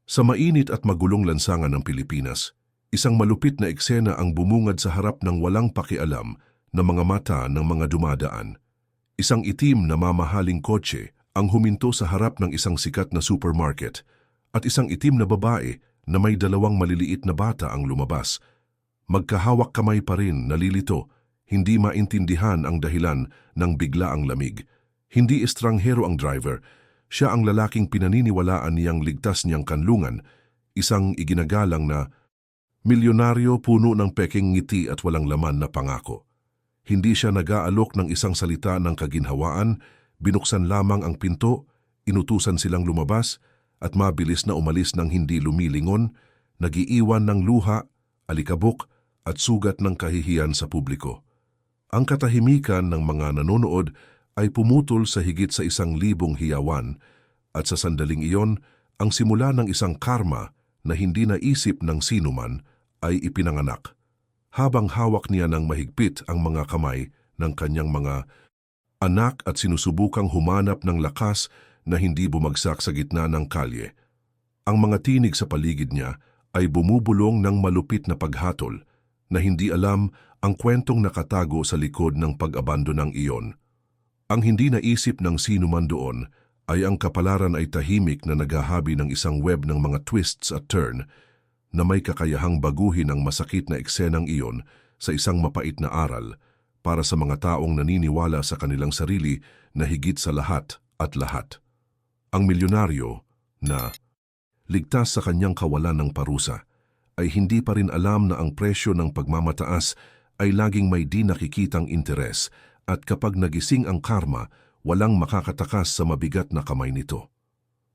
Sa mainit at magulong lansangan ng Pilipinas, isang malupit na eksena ang bumungad sa harap ng walang pakialam na mga mata ng mga dumadaan. Isang itim na mamahaling kotse ang huminto sa harap ng isang sikat na supermarket at isang itim na babae na may dalawang maliliit na bata ang lumabas. Magkahawak kamay pa rin, nalilito, hindi maintindihan ang dahilan ng biglaang lamig. Hindi estranghero ang driver, siya ang lalaking pinaniniwalaan niyang ligtas niyang kanlungan, isang iginagalang na milyonaryo puno ng peking ngiti at walang laman na pangako. Hindi siya nag-aalok ng isang salita ng kaginhawaan, binuksan lamang ang pinto, inutusan silang lumabas at mabilis na umalis ng hindi lumilingon, nagiiwan ng luha, alikabok at sugat ng kahihiyan sa publiko. Ang katahimikan ng mga nanonood ay pumutol sa higit sa 1,000 hiyawan at sa sandaling iyon, ang simula ng isang karma na hindi naisip ng sinuman ay ipinanganak. Habang hawak niya ng mahigpit ang mga kamay ng kanyang mga anak at sinusubukang humanap ng lakas na hindi bumagsak sa gitna ng kalye. Ang mga tinig sa paligid niya ay bumubulong ng malupit na paghatol na hindi alam ang kwentong nakatago sa likod ng pag-abandonang iyon. Ang hindi naisip ng sinuman doon ay ang kapalaran ay tahimik na naghahabi ng isang web ng mga twists at turn na may kakayahang baguhin ang masakit na eksenang iyon sa isang mapait na aral para sa mga taong naniniwala sa kanilang sarili na higit sa lahat at lahat. Ang milyonaryo na ligtas sa kanyang kawalan ng parusa ay hindi pa rin alam na ang presyo ng pagmamataas ay laging may di nakikitang interes at kapag nagising ang karma, walang makakatakas sa mabigat na kamay nito.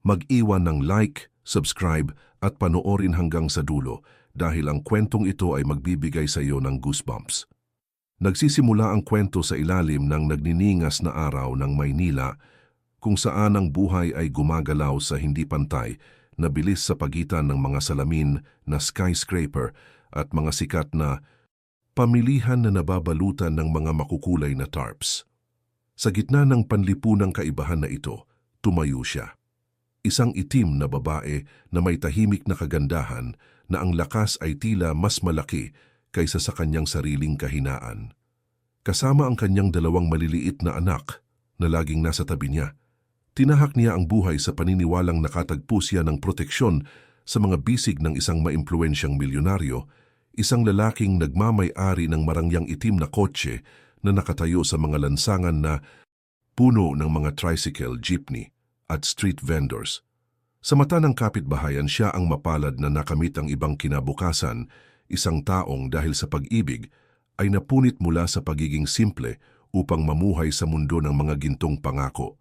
Mag-iwan ng like, subscribe at panoorin hanggang sa dulo dahil ang kwentong ito ay magbibigay sa iyo ng goosebumps. Nagsisimula ang kwento sa ilalim ng nagniningas na araw ng Maynila kung saan ang buhay ay gumagalaw sa hindi pantay na bilis sa pagitan ng mga salamin na skyscraper at mga sikat na pamilihan na nababalutan ng mga makukulay na tarps. Sa gitna ng panlipunang kaibahan na ito, tumayo siya. Isang itim na babae na may tahimik na kagandahan na ang lakas ay tila mas malaki kaysa sa kanyang sariling kahinaan. Kasama ang kanyang 2 maliliit na anak na laging nasa tabi niya, tinahak niya ang buhay sa paniniwalang nakatagpo siya ng proteksyon sa mga bisig ng isang maimpluwensyang milyonaryo, isang lalaking nagmamay-ari ng marangyang itim na kotse na nakatayo sa mga lansangan na puno ng mga tricycle, jeepney at street vendors. Sa mata ng kapitbahayan, siya ang mapalad na nakamit ang ibang kinabukasan, isang taong dahil sa pag-ibig ay napunit mula sa pagiging simple upang mamuhay sa mundo ng mga gintong pangako.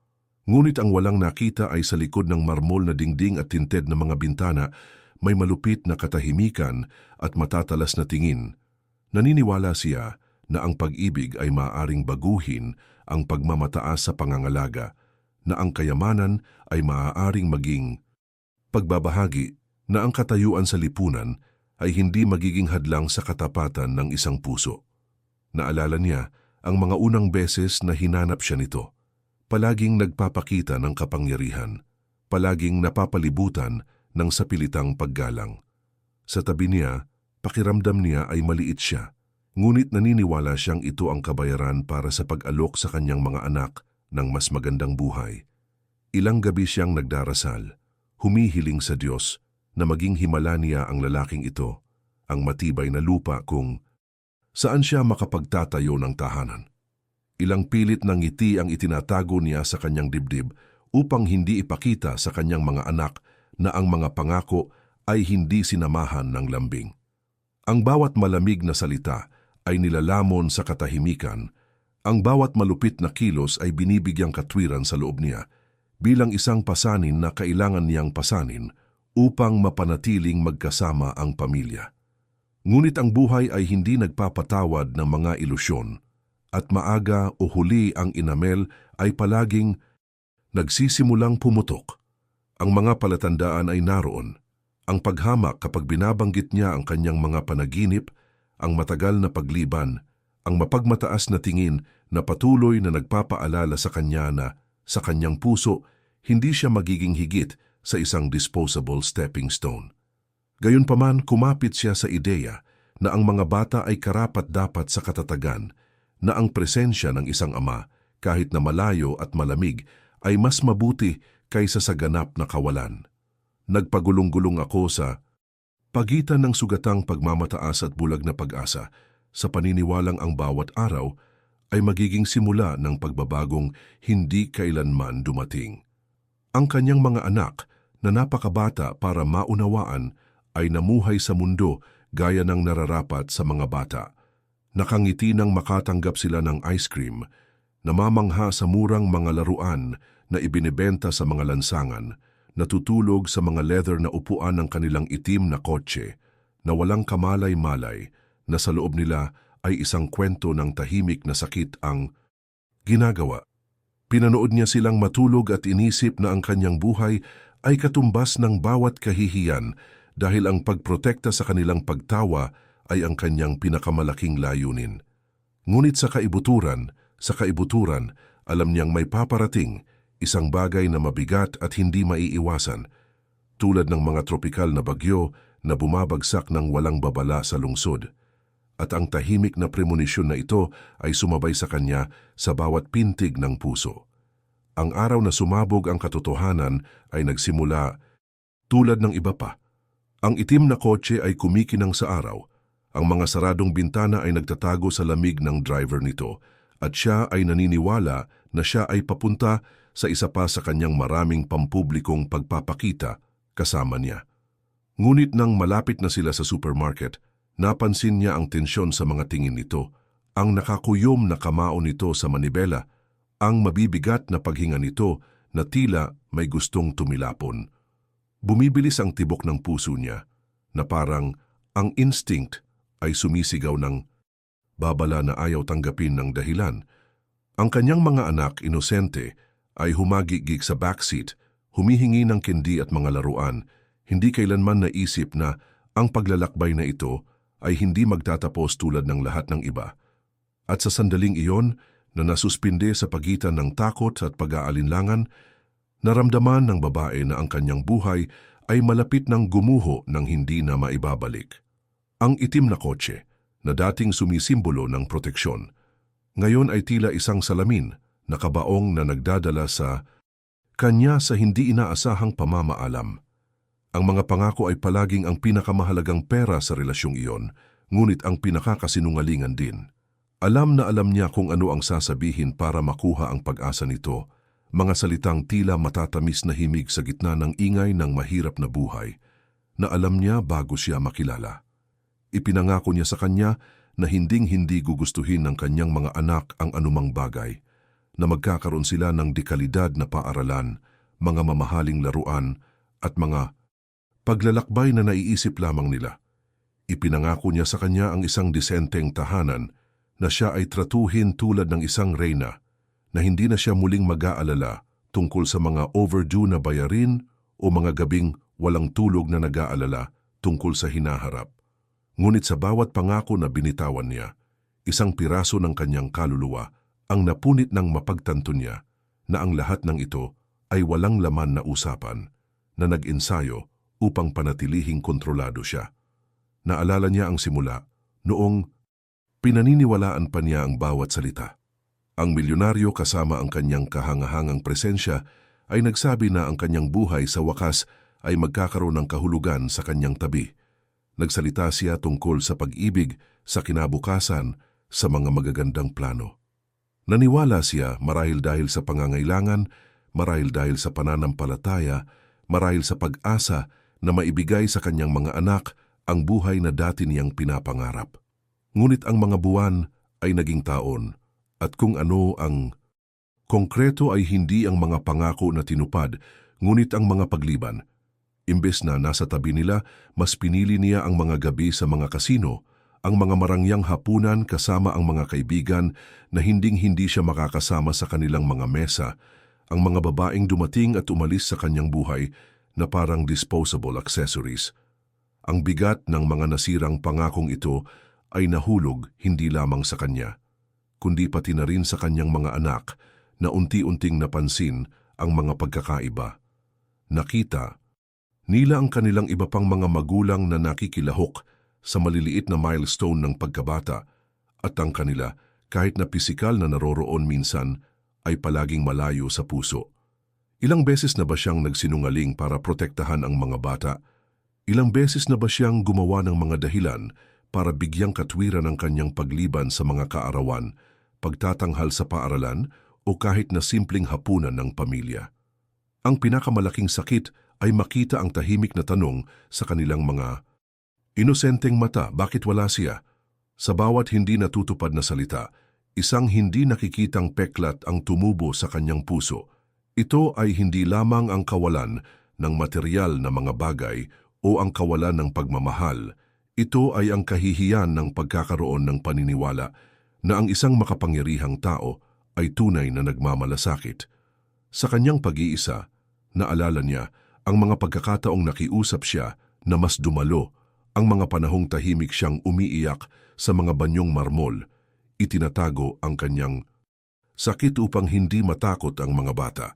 Ngunit ang walang nakita ay sa likod ng marmol na dingding at tinted na mga bintana, may malupit na katahimikan at matatalas na tingin. Naniniwala siya na ang pag-ibig ay maaaring baguhin ang pagmamataas sa pangangalaga, na ang kayamanan ay maaaring maging pagbabahagi, na ang katayuan sa lipunan ay hindi magiging hadlang sa katapatan ng isang puso. Naalala niya ang mga unang beses na hinanap siya nito. Palaging nagpapakita ng kapangyarihan, palaging napapalibutan ng sapilitang paggalang. Sa tabi niya, pakiramdam niya ay maliit siya, ngunit naniniwala siyang ito ang kabayaran para sa pag-alok sa kanyang mga anak ng mas magandang buhay. Ilang gabi siyang nagdarasal, humihiling sa Diyos na maging himala niya ang lalaking ito, ang matibay na lupa kung saan siya makapagtatayo ng tahanan. Ilang pilit ng ngiti ang itinatago niya sa kanyang dibdib upang hindi ipakita sa kanyang mga anak na ang mga pangako ay hindi sinamahan ng lambing. Ang bawat malamig na salita ay nilalamon sa katahimikan. Ang bawat malupit na kilos ay binibigyang katwiran sa loob niya bilang isang pasanin na kailangan niyang pasanin upang mapanatiling magkasama ang pamilya. Ngunit ang buhay ay hindi nagpapatawad ng mga ilusyon at maaga o huli ang inamel ay palaging nagsisimulang pumutok. Ang mga palatandaan ay naroon. Ang paghamak kapag binabanggit niya ang kanyang mga panaginip, ang matagal na pagliban, ang mapagmataas na tingin na patuloy na nagpapaalala sa kanya na sa kanyang puso, hindi siya magiging higit sa isang disposable stepping stone. Gayunpaman, kumapit siya sa ideya na ang mga bata ay karapat-dapat sa katatagan, na ang presensya ng isang ama, kahit na malayo at malamig, ay mas mabuti kaysa sa ganap na kawalan. Nagpagulong-gulong ako sa pagitan ng sugatang pagmamataas at bulag na pag-asa, sa paniniwalang ang bawat araw ay magiging simula ng pagbabagong hindi kailanman dumating. Ang kanyang mga anak na napakabata para maunawaan ay namuhay sa mundo gaya ng nararapat sa mga bata. Nakangiti nang makatanggap sila ng ice cream, namamangha sa murang mga laruan na ibinebenta sa mga lansangan, natutulog sa mga leather na upuan ng kanilang itim na kotse, na walang kamalay-malay, na sa loob nila ay isang kwento ng tahimik na sakit ang ginagawa. Pinanood niya silang matulog at inisip na ang kanyang buhay ay katumbas ng bawat kahihiyan dahil ang pagprotekta sa kanilang pagtawa ay ang kanyang pinakamalaking layunin. Ngunit sa kaibuturan, alam niyang may paparating, isang bagay na mabigat at hindi maiiwasan, tulad ng mga tropikal na bagyo na bumabagsak ng walang babala sa lungsod. At ang tahimik na premonisyon na ito ay sumabay sa kanya sa bawat pintig ng puso. Ang araw na sumabog ang katotohanan ay nagsimula tulad ng iba pa. Ang itim na kotse ay kumikinang sa araw. Ang mga saradong bintana ay nagtatago sa lamig ng driver nito at siya ay naniniwala na siya ay papunta sa isa pa sa kanyang maraming pampublikong pagpapakita kasama niya. Ngunit nang malapit na sila sa supermarket, napansin niya ang tensyon sa mga tingin nito, ang nakakuyom na kamao nito sa manibela, ang mabibigat na paghinga nito na tila may gustong tumilapon. Bumibilis ang tibok ng puso niya, na parang ang instinct ay sumisigaw ng babala na ayaw tanggapin ng dahilan. Ang kanyang mga anak, inosente, ay humagigig sa backseat, humihingi ng kendi at mga laruan, hindi kailanman naisip na ang paglalakbay na ito ay hindi magtatapos tulad ng lahat ng iba. At sa sandaling iyon, na nasuspinde sa pagitan ng takot at pag-aalinlangan, naramdaman ng babae na ang kanyang buhay ay malapit ng gumuho ng hindi na maibabalik. Ang itim na kotse, na dating sumisimbolo ng proteksyon, ngayon ay tila isang salamin na kabaong na nagdadala sa kanya sa hindi inaasahang pamamaalam. Ang mga pangako ay palaging ang pinakamahalagang pera sa relasyong iyon, ngunit ang pinakakasinungalingan din. Alam na alam niya kung ano ang sasabihin para makuha ang pag-asa nito, mga salitang tila matatamis na himig sa gitna ng ingay ng mahirap na buhay, na alam niya bago siya makilala. Ipinangako niya sa kanya na hinding-hindi gugustuhin ng kanyang mga anak ang anumang bagay, na magkakaroon sila ng dekalidad na paaralan, mga mamahaling laruan, at mga paglalakbay na naiisip lamang nila. Ipinangako niya sa kanya ang isang disenteng tahanan na siya ay tratuhin tulad ng isang reyna, na hindi na siya muling mag-aalala tungkol sa mga overdue na bayarin o mga gabing walang tulog na nag-aalala tungkol sa hinaharap. Ngunit sa bawat pangako na binitawan niya, isang piraso ng kanyang kaluluwa ang napunit ng mapagtanto niya na ang lahat ng ito ay walang laman na usapan, na nag-ensayo upang panatilihing kontrolado siya. Naalala niya ang simula, noong pinaniniwalaan pa niya ang bawat salita. Ang milyonaryo kasama ang kanyang kahangahangang presensya ay nagsabi na ang kanyang buhay sa wakas ay magkakaroon ng kahulugan sa kanyang tabi. Nagsalita siya tungkol sa pag-ibig, sa kinabukasan, sa mga magagandang plano. Naniwala siya marahil dahil sa pangangailangan, marahil dahil sa pananampalataya, marahil sa pag-asa na maibigay sa kanyang mga anak ang buhay na dati niyang pinapangarap. Ngunit ang mga buwan ay naging taon, at kung ano ang konkreto ay hindi ang mga pangako na tinupad, ngunit ang mga pagliban. Imbes na nasa tabi nila, mas pinili niya ang mga gabi sa mga kasino, ang mga marangyang hapunan kasama ang mga kaibigan na hinding-hindi siya makakasama sa kanilang mga mesa, ang mga babaeng dumating at umalis sa kanyang buhay na parang disposable accessories. Ang bigat ng mga nasirang pangakong ito ay nahulog hindi lamang sa kanya, kundi pati na rin sa kanyang mga anak na unti-unting napansin ang mga pagkakaiba. Nakita nila ang kanilang iba pang mga magulang na nakikilahok sa maliliit na milestone ng pagkabata at ang kanila, kahit na pisikal na naroroon minsan, ay palaging malayo sa puso. Ilang beses na ba siyang nagsinungaling para protektahan ang mga bata? Ilang beses na ba siyang gumawa ng mga dahilan para bigyang katwiran ang kanyang pagliban sa mga kaarawan, pagtatanghal sa paaralan o kahit na simpleng hapunan ng pamilya? Ang pinakamalaking sakit ay makita ang tahimik na tanong sa kanilang mga inosenteng mata, bakit wala siya? Sa bawat hindi natutupad na salita, isang hindi nakikitang peklat ang tumubo sa kanyang puso. Ito ay hindi lamang ang kawalan ng material na mga bagay o ang kawalan ng pagmamahal. Ito ay ang kahihiyan ng pagkakaroon ng paniniwala na ang isang makapangyarihang tao ay tunay na nagmamalasakit. Sa kanyang pag-iisa, naalala niya ang mga pagkakataong nakiusap siya na mas dumalo, ang mga panahong tahimik siyang umiiyak sa mga banyong marmol. Itinatago ang kanyang sakit upang hindi matakot ang mga bata.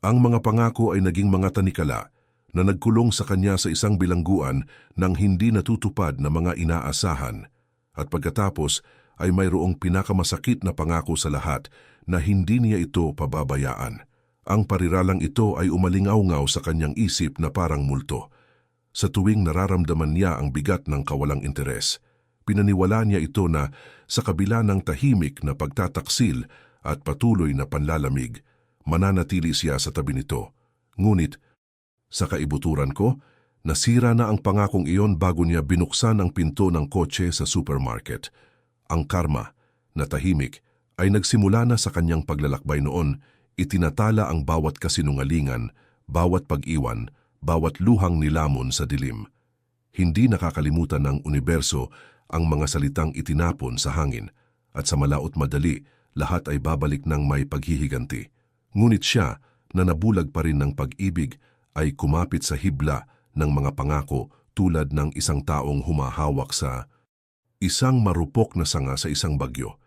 Ang mga pangako ay naging mga tanikala na nagkulong sa kanya sa isang bilangguan ng hindi natutupad na mga inaasahan. At pagkatapos ay mayroong pinakamasakit na pangako sa lahat na hindi niya ito pababayaan. Ang pariralang ito ay umalingaw-ngaw sa kanyang isip na parang multo. Sa tuwing nararamdaman niya ang bigat ng kawalang interes, pinaniwala niya ito na sa kabila ng tahimik na pagtataksil at patuloy na panlalamig, mananatili siya sa tabi nito. Ngunit, sa kaibuturan ko, nasira na ang pangakong iyon bago niya binuksan ang pinto ng kotse sa supermarket. Ang karma, na tahimik, ay nagsimula na sa kanyang paglalakbay noon. Itinatala ang bawat kasinungalingan, bawat pag-iwan, bawat luhang nilamon sa dilim. Hindi nakakalimutan ng universo ang mga salitang itinapon sa hangin, at sa malaot madali, lahat ay babalik ng may paghihiganti. Ngunit siya, na nabulag pa rin ng pag-ibig, ay kumapit sa hibla ng mga pangako tulad ng isang taong humahawak sa isang marupok na sanga sa isang bagyo.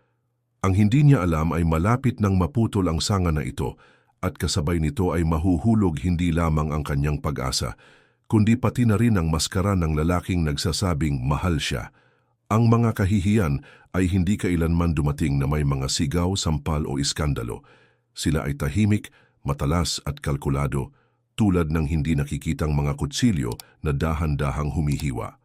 Ang hindi niya alam ay malapit nang maputol ang sanga na ito at kasabay nito ay mahuhulog hindi lamang ang kanyang pag-asa, kundi pati na rin ang maskara ng lalaking nagsasabing mahal siya. Ang mga kahihiyan ay hindi kailanman dumating na may mga sigaw, sampal o iskandalo. Sila ay tahimik, matalas at kalkulado, tulad ng hindi nakikitang mga kutsilyo na dahan-dahang humihiwa.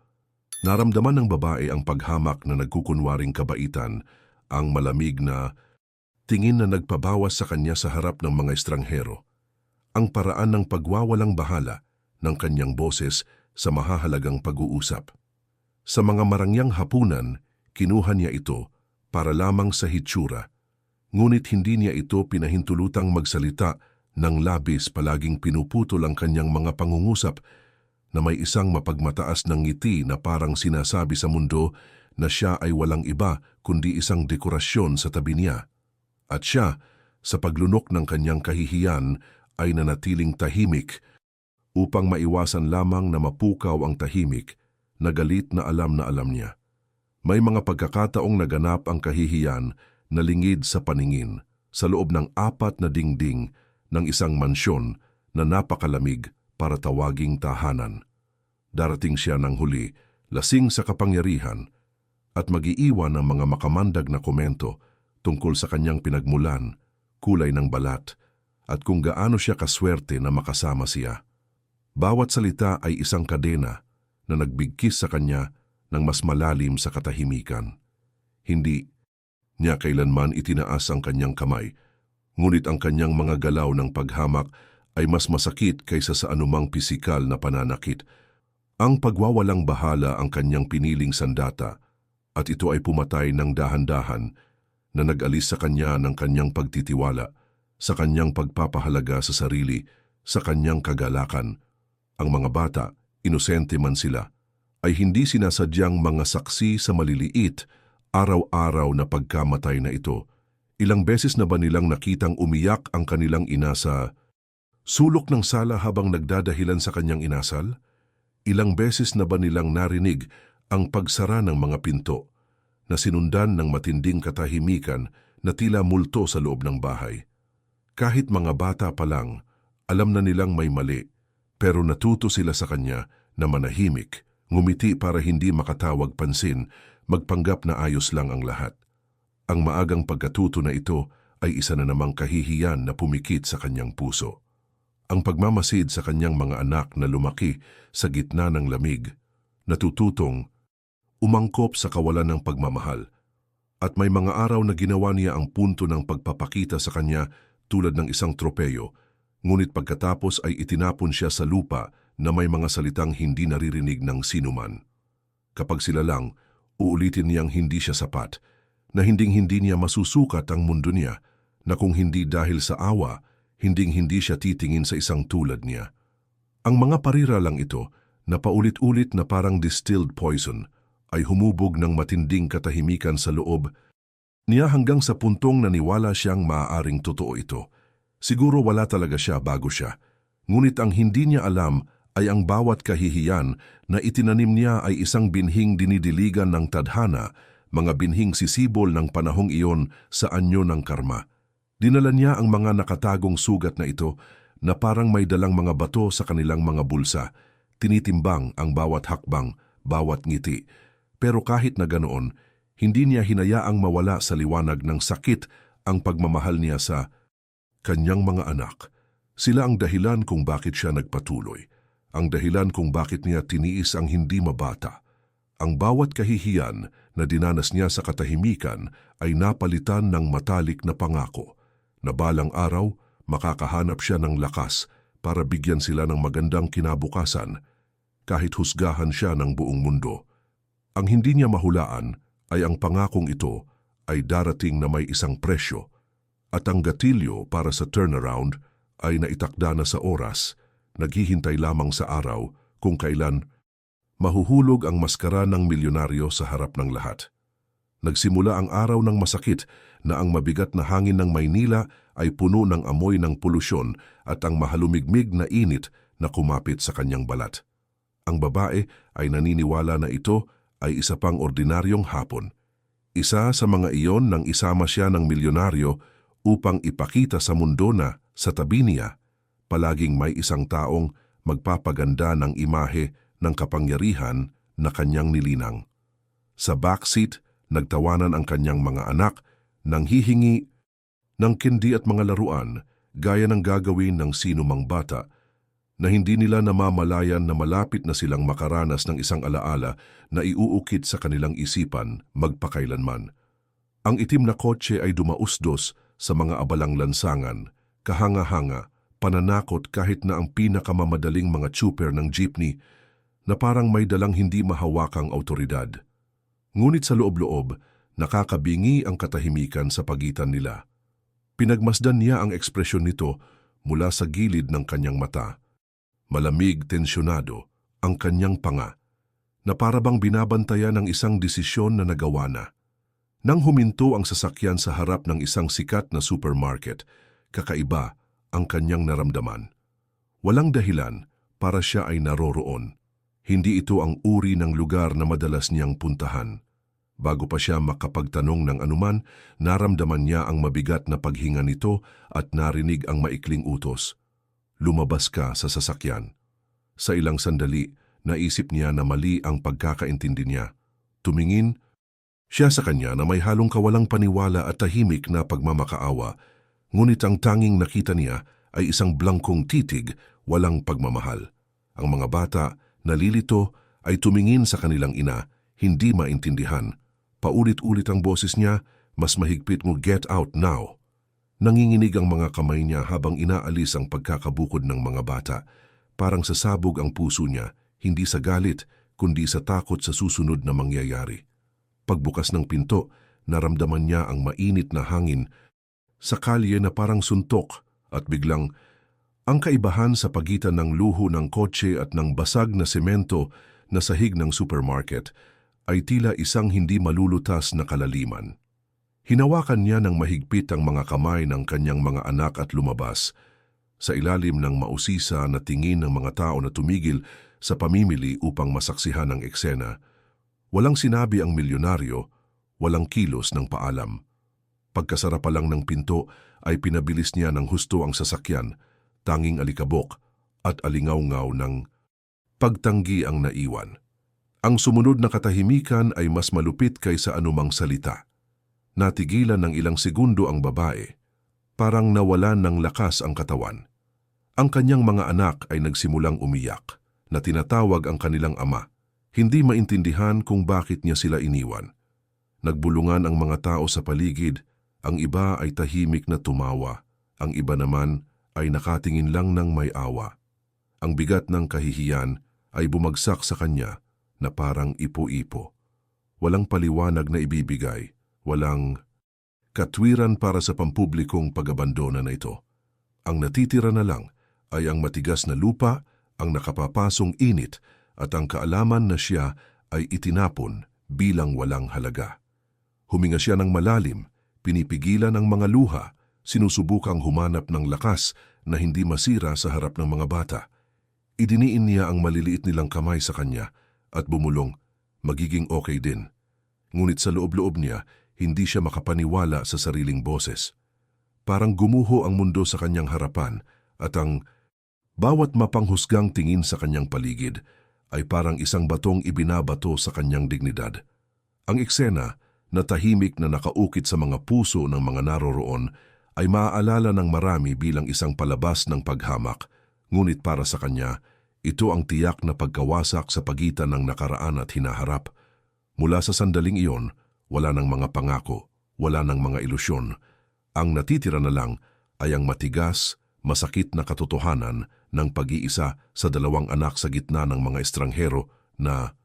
Naramdaman ng babae ang paghamak na nagkukunwaring kabaitan, ang malamig na tingin na nagpabawas sa kanya sa harap ng mga estranghero, ang paraan ng pagwawalang bahala ng kanyang boses sa mahahalagang pag-uusap. Sa mga marangyang hapunan, kinuha niya ito para lamang sa hitsura, ngunit hindi niya ito pinahintulutang magsalita ng labis, palaging pinuputol ang kanyang mga pangungusap na may isang mapagmataas ng ngiti na parang sinasabi sa mundo na siya ay walang iba kundi isang dekorasyon sa tabi niya. At siya, sa paglunok ng kanyang kahihiyan, ay nanatiling tahimik upang maiwasan lamang na mapukaw ang tahimik na galit na alam niya. May mga pagkakataong naganap ang kahihiyan na lingid sa paningin sa loob ng 4 na dingding ng isang mansyon na napakalamig para tawaging tahanan. Darating siya ng huli, lasing sa kapangyarihan, at mag-iiwan ng mga makamandag na komento tungkol sa kanyang pinagmulan, kulay ng balat, at kung gaano siya kaswerte na makasama siya. Bawat salita ay isang kadena na nagbigkis sa kanya ng mas malalim sa katahimikan. Hindi niya kailanman itinaas ang kanyang kamay, ngunit ang kanyang mga galaw ng paghamak ay mas masakit kaysa sa anumang pisikal na pananakit. Ang pagwawalang bahala ang kanyang piniling sandata, at ito ay pumatay ng dahan-dahan na nag-alis sa kanya ng kanyang pagtitiwala, sa kanyang pagpapahalaga sa sarili, sa kanyang kagalakan. Ang mga bata, inosente man sila, ay hindi sinasadyang mga saksi sa maliliit, araw-araw na pagkamatay na ito. Ilang beses na ba nilang nakitang umiyak ang kanilang ina sa sulok ng sala habang nagdadahilan sa kanyang inasal? Ilang beses na ba nilang narinig ang pagsara ng mga pinto na sinundan ng matinding katahimikan na tila multo sa loob ng bahay? Kahit mga bata pa lang, alam na nilang may mali, Pero natuto sila sa kanya na manahimik, ngumiti para hindi makatawag pansin, magpanggap na ayos lang ang lahat. Ang maagang pagkatuto na ito ay isa na namang kahihiyan na pumikit sa kanyang puso. Ang pagmamasid sa kanyang mga anak na lumaki sa gitna ng lamig, natututong umangkop sa kawalan ng pagmamahal. At may mga araw na ginawa niya ang punto ng pagpapakita sa kanya tulad ng isang tropeyo, ngunit pagkatapos ay itinapon siya sa lupa na may mga salitang hindi naririnig ng sinuman. Kapag sila lang, uulitin niyang hindi siya sapat, na hinding-hindi niya masusukat ang mundo niya, na kung hindi dahil sa awa, hinding-hindi siya titingin sa isang tulad niya. Ang mga parira lang ito, na paulit-ulit na parang distilled poison, ay humubog ng matinding katahimikan sa loob niya hanggang sa puntong naniwala siyang maaaring totoo ito. Siguro wala talaga siya bago siya. Ngunit ang hindi niya alam ay ang bawat kahihiyan na itinanim niya ay isang binhing dinidiligan ng tadhana, mga binhing sisibol ng panahong iyon sa anyo ng karma. Dinala niya ang mga nakatagong sugat na ito na parang may dalang mga bato sa kanilang mga bulsa. Tinitimbang ang bawat hakbang, bawat ngiti. Pero kahit na ganoon, hindi niya hinayaang mawala sa liwanag ng sakit ang pagmamahal niya sa kanyang mga anak. Sila ang dahilan kung bakit siya nagpatuloy. Ang dahilan kung bakit niya tiniis ang hindi mabata. Ang bawat kahihiyan na dinanas niya sa katahimikan ay napalitan ng matalik na pangako, na balang araw makakahanap siya ng lakas para bigyan sila ng magandang kinabukasan, kahit husgahan siya ng buong mundo. Ang hindi niya mahulaan ay ang pangakong ito ay darating na may isang presyo, at ang gatilyo para sa turnaround ay naitakda na sa oras, naghihintay lamang sa araw kung kailan mahuhulog ang maskara ng milyonaryo sa harap ng lahat. Nagsimula ang araw ng masakit na ang mabigat na hangin ng Maynila ay puno ng amoy ng polusyon at ang mahalumigmig na init na kumapit sa kanyang balat. Ang babae ay naniniwala na ito ay isa pang ordinaryong hapon. Isa sa mga iyon nang isama siya ng milyonaryo upang ipakita sa mundo na sa tabi niya, palaging may isang taong magpapaganda ng imahe ng kapangyarihan na kanyang nilinang. Sa backseat, nagtawanan ang kanyang mga anak nang hihingi ng kindi at mga laruan gaya ng gagawin ng sinumang bata, na hindi nila namamalayan na malapit na silang makaranas ng isang alaala na iuukit sa kanilang isipan magpakailanman. Ang itim na kotse ay dumausdos sa mga abalang lansangan, kahanga-hanga, pananakot kahit na ang pinakamamadaling mga tsuper ng jeepney na parang may dalang hindi mahawakang autoridad. Ngunit sa loob-loob, nakakabingi ang katahimikan sa pagitan nila. Pinagmasdan niya ang ekspresyon nito mula sa gilid ng kanyang mata. Malamig, tensyonado ang kanyang panga, na parabang binabantayan ng isang desisyon na nagawa na. Nang huminto ang sasakyan sa harap ng isang sikat na supermarket, kakaiba ang kanyang naramdaman. Walang dahilan para siya ay naroroon. Hindi ito ang uri ng lugar na madalas niyang puntahan. Bago pa siya makapagtanong ng anuman, naramdaman niya ang mabigat na paghinga nito at narinig ang maikling utos. Lumabas ka sa sasakyan. Sa ilang sandali, naisip niya na mali ang pagkakaintindi niya. Tumingin siya sa kanya na may halong kawalang paniwala at tahimik na pagmamakaawa, ngunit ang tanging nakita niya ay isang blangkong titig, walang pagmamahal. Ang mga bata, nalilito, ay tumingin sa kanilang ina, hindi maintindihan. Paulit-ulit ang boses niya, mas mahigpit mo, get out now. Nanginginig ang mga kamay niya habang inaalis ang pagkakabukod ng mga bata. Parang sasabog ang puso niya, hindi sa galit, kundi sa takot sa susunod na mangyayari. Pagbukas ng pinto, naramdaman niya ang mainit na hangin sa kalye na parang suntok, at biglang ang kaibahan sa pagitan ng luho ng kotse at ng basag na semento na sahig ng supermarket ay tila isang hindi malulutas na kalaliman. Hinawakan niya ng mahigpit ang mga kamay ng kanyang mga anak at lumabas. Sa ilalim ng mausisa na tingin ng mga tao na tumigil sa pamimili upang masaksihan ang eksena, walang sinabi ang milyonaryo, walang kilos ng paalam. Pagkasara pa lang ng pinto ay pinabilis niya ng husto ang sasakyan, tanging alikabok at alingaw-ngaw ng pagtanggi ang naiwan. Ang sumunod na katahimikan ay mas malupit kaysa anumang salita. Natigilan ng ilang segundo ang babae, parang nawalan ng lakas ang katawan. Ang kanyang mga anak ay nagsimulang umiyak, na tinatawag ang kanilang ama. Hindi maintindihan kung bakit niya sila iniwan. Nagbulungan ang mga tao sa paligid, ang iba ay tahimik na tumawa, ang iba naman ay nakatingin lang ng may awa. Ang bigat ng kahihiyan ay bumagsak sa kanya na parang ipo-ipo. Walang paliwanag na ibibigay, walang katwiran para sa pampublikong pag-abandona na ito. Ang natitira na lang ay ang matigas na lupa, ang nakapapasong init at ang kaalaman na siya ay itinapon bilang walang halaga. Huminga siya ng malalim, pinipigilan ang mga luha, sinusubukang humanap ng lakas na hindi masira sa harap ng mga bata. Idiniin niya ang maliliit nilang kamay sa kanya at bumulong, magiging okay din. Ngunit sa loob-loob niya, hindi siya makapaniwala sa sariling boses. Parang gumuho ang mundo sa kanyang harapan at ang bawat mapanghusgang tingin sa kanyang paligid ay parang isang batong ibinabato sa kanyang dignidad. Ang eksena na tahimik na nakaukit sa mga puso ng mga naroroon ay maaalala ng marami bilang isang palabas ng paghamak, ngunit para sa kanya, ito ang tiyak na pagkawasak sa pagitan ng nakaraan at hinaharap. Mula sa sandaling iyon, wala ng mga pangako, wala ng mga ilusyon. Ang natitira na lang ay ang matigas, masakit na katotohanan ng pag-iisa sa dalawang anak sa gitna ng mga estranghero na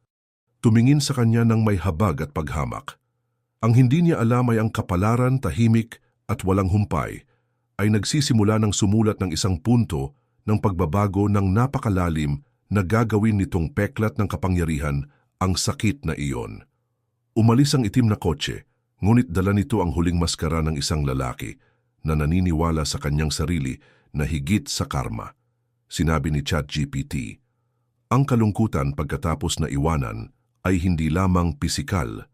tumingin sa kanya ng may habag at paghamak. Ang hindi niya alam ay ang kapalaran, tahimik at walang humpay ay nagsisimula ng sumulat ng isang punto ng pagbabago ng napakalalim na gagawin nitong peklat ng kapangyarihan ang sakit na iyon. Umalis ang itim na kotse, ngunit dala nito ang huling maskara ng isang lalaki na naniniwala sa kanyang sarili na higit sa karma. Sinabi ni ChatGPT, ang kalungkutan pagkatapos na iwanan ay hindi lamang pisikal.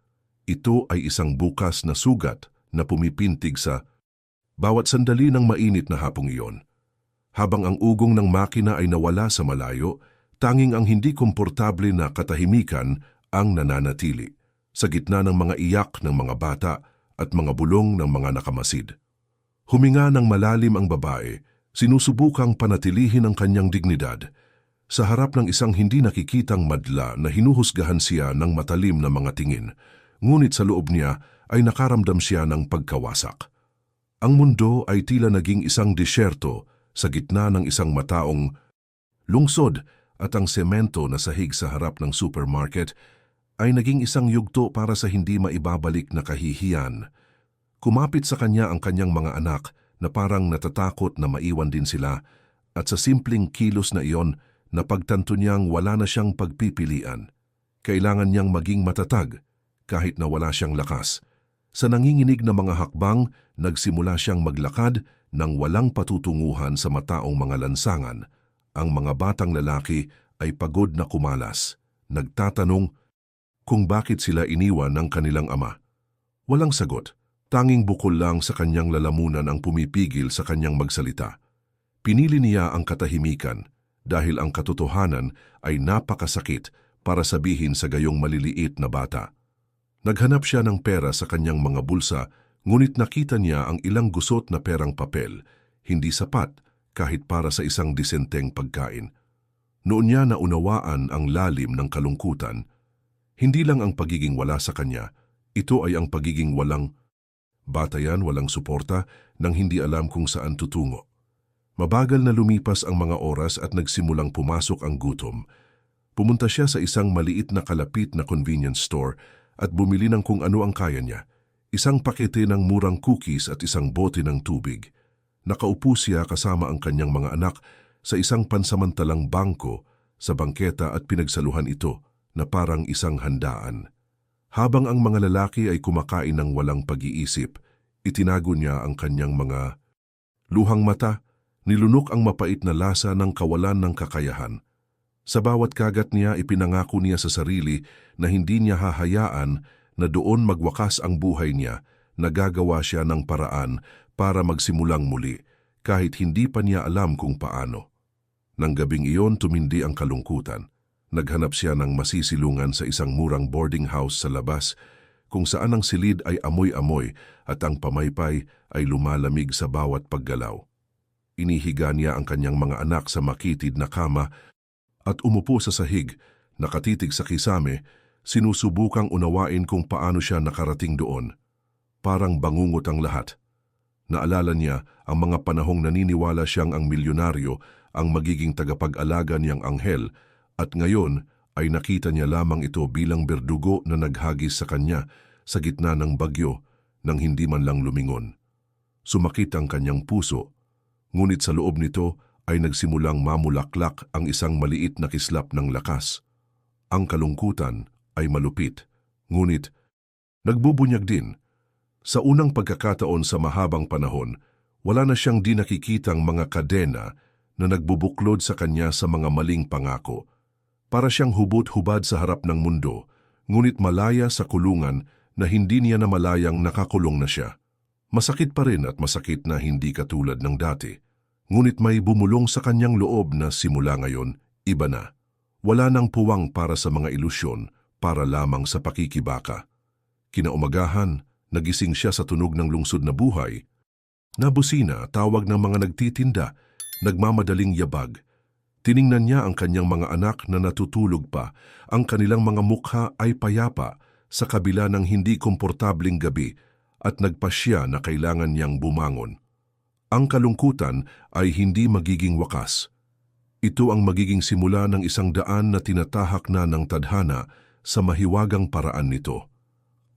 Ito ay isang bukas na sugat na pumipintig sa bawat sandali ng mainit na hapong iyon. Habang ang ugong ng makina ay nawala sa malayo, tanging ang hindi komportable na katahimikan ang nananatili sa gitna ng mga iyak ng mga bata at mga bulong ng mga nakamasid. Huminga ng malalim ang babae, sinusubukang panatilihin ang kanyang dignidad sa harap ng isang hindi nakikitang madla na hinuhusgahan siya ng matalim na mga tingin. Ngunit sa loob niya ay nakaramdam siya ng pagkawasak. Ang mundo ay tila naging isang disyerto sa gitna ng isang mataong lungsod at ang semento na sahig sa harap ng supermarket ay naging isang yugto para sa hindi maibabalik na kahihiyan. Kumapit sa kanya ang kanyang mga anak na parang natatakot na maiwan din sila at sa simpleng kilos na iyon napagtanto niyang wala na siyang pagpipilian. Kailangan niyang maging matatag kahit na wala siyang lakas. Sa nanginginig na mga hakbang, nagsimula siyang maglakad ng walang patutunguhan sa mataong mga lansangan. Ang mga batang lalaki ay pagod na kumalas, nagtatanong kung bakit sila iniwan ng kanilang ama. Walang sagot, tanging bukol lang sa kanyang lalamunan ang pumipigil sa kanyang magsalita. Pinili niya ang katahimikan dahil ang katotohanan ay napakasakit para sabihin sa gayong maliliit na bata. Naghanap siya ng pera sa kanyang mga bulsa, ngunit nakita niya ang ilang gusot na perang papel, hindi sapat kahit para sa isang disenteng pagkain. Noon niya naunawaan ang lalim ng kalungkutan. Hindi lang ang pagiging wala sa kanya, ito ay ang pagiging walang batayan, walang suporta, nang hindi alam kung saan tutungo. Mabagal na lumipas ang mga oras at nagsimulang pumasok ang gutom. Pumunta siya sa isang maliit na kalapit na convenience store at bumili ng kung ano ang kaya niya, isang pakete ng murang cookies at isang bote ng tubig. Nakaupo siya kasama ang kanyang mga anak sa isang pansamantalang bangko sa bangketa at pinagsaluhan ito na parang isang handaan. Habang ang mga lalaki ay kumakain ng walang pag-iisip, itinago niya ang kanyang mga luhang mata, nilunok ang mapait na lasa ng kawalan ng kakayahan. Sa bawat kagat niya, ipinangako niya sa sarili na hindi niya hahayaan na doon magwakas ang buhay niya, na gagawa siya ng paraan para magsimulang muli, kahit hindi pa niya alam kung paano. Nang gabing iyon tumindi ang kalungkutan. Naghanap siya ng masisilungan sa isang murang boarding house sa labas kung saan ang silid ay amoy-amoy at ang pamaypay ay lumalamig sa bawat paggalaw. Inihiga niya ang kanyang mga anak sa makitid na kama at umupo sa sahig, nakatitig sa kisame, sinusubukang unawain kung paano siya nakarating doon. Parang bangungot ang lahat. Naalala niya ang mga panahong naniniwala siyang ang milyonaryo ang magiging tagapag-alaga niyang anghel at ngayon ay nakita niya lamang ito bilang berdugo na naghagis sa kanya sa gitna ng bagyo nang hindi man lang lumingon. Sumakit ang kanyang puso, ngunit sa loob nito ay nagsimulang mamulaklak ang isang maliit na kislap ng lakas. Ang kalungkutan ay malupit, ngunit nagbubunyag din. Sa unang pagkakataon sa mahabang panahon, wala na siyang di nakikitang mga kadena na nagbubuklod sa kanya sa mga maling pangako. Para siyang hubot-hubad sa harap ng mundo, ngunit malaya sa kulungan na hindi niya namalayang nakakulong na siya. Masakit pa rin at masakit na hindi katulad ng dati. Ngunit may bumulong sa kanyang loob na simula ngayon, iba na. Wala nang puwang para sa mga ilusyon, para lamang sa pakikibaka. Kinaumagahan, nagising siya sa tunog ng lungsod na buhay. Nabusina, tawag ng mga nagtitinda, nagmamadaling yabag. Tiningnan niya ang kanyang mga anak na natutulog pa. Ang kanilang mga mukha ay payapa sa kabila ng hindi komportabling gabi at nagpasya na kailangan niyang bumangon. Ang kalungkutan ay hindi magiging wakas. Ito ang magiging simula ng isang daan na tinatahak na ng tadhana sa mahiwagang paraan nito.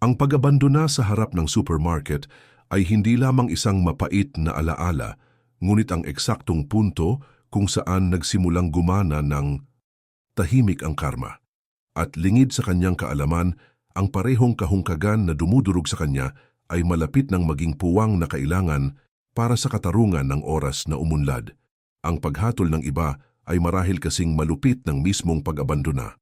Ang pag-abandona sa harap ng supermarket ay hindi lamang isang mapait na alaala, ngunit ang eksaktong punto kung saan nagsimulang gumana ng tahimik ang karma. At lingid sa kanyang kaalaman, ang parehong kahungkagan na dumudurog sa kanya ay malapit ng maging puwang na kailangan para sa katarungan ng oras na umunlad. Ang paghatol ng iba ay marahil kasing malupit ng mismong pag-abandona.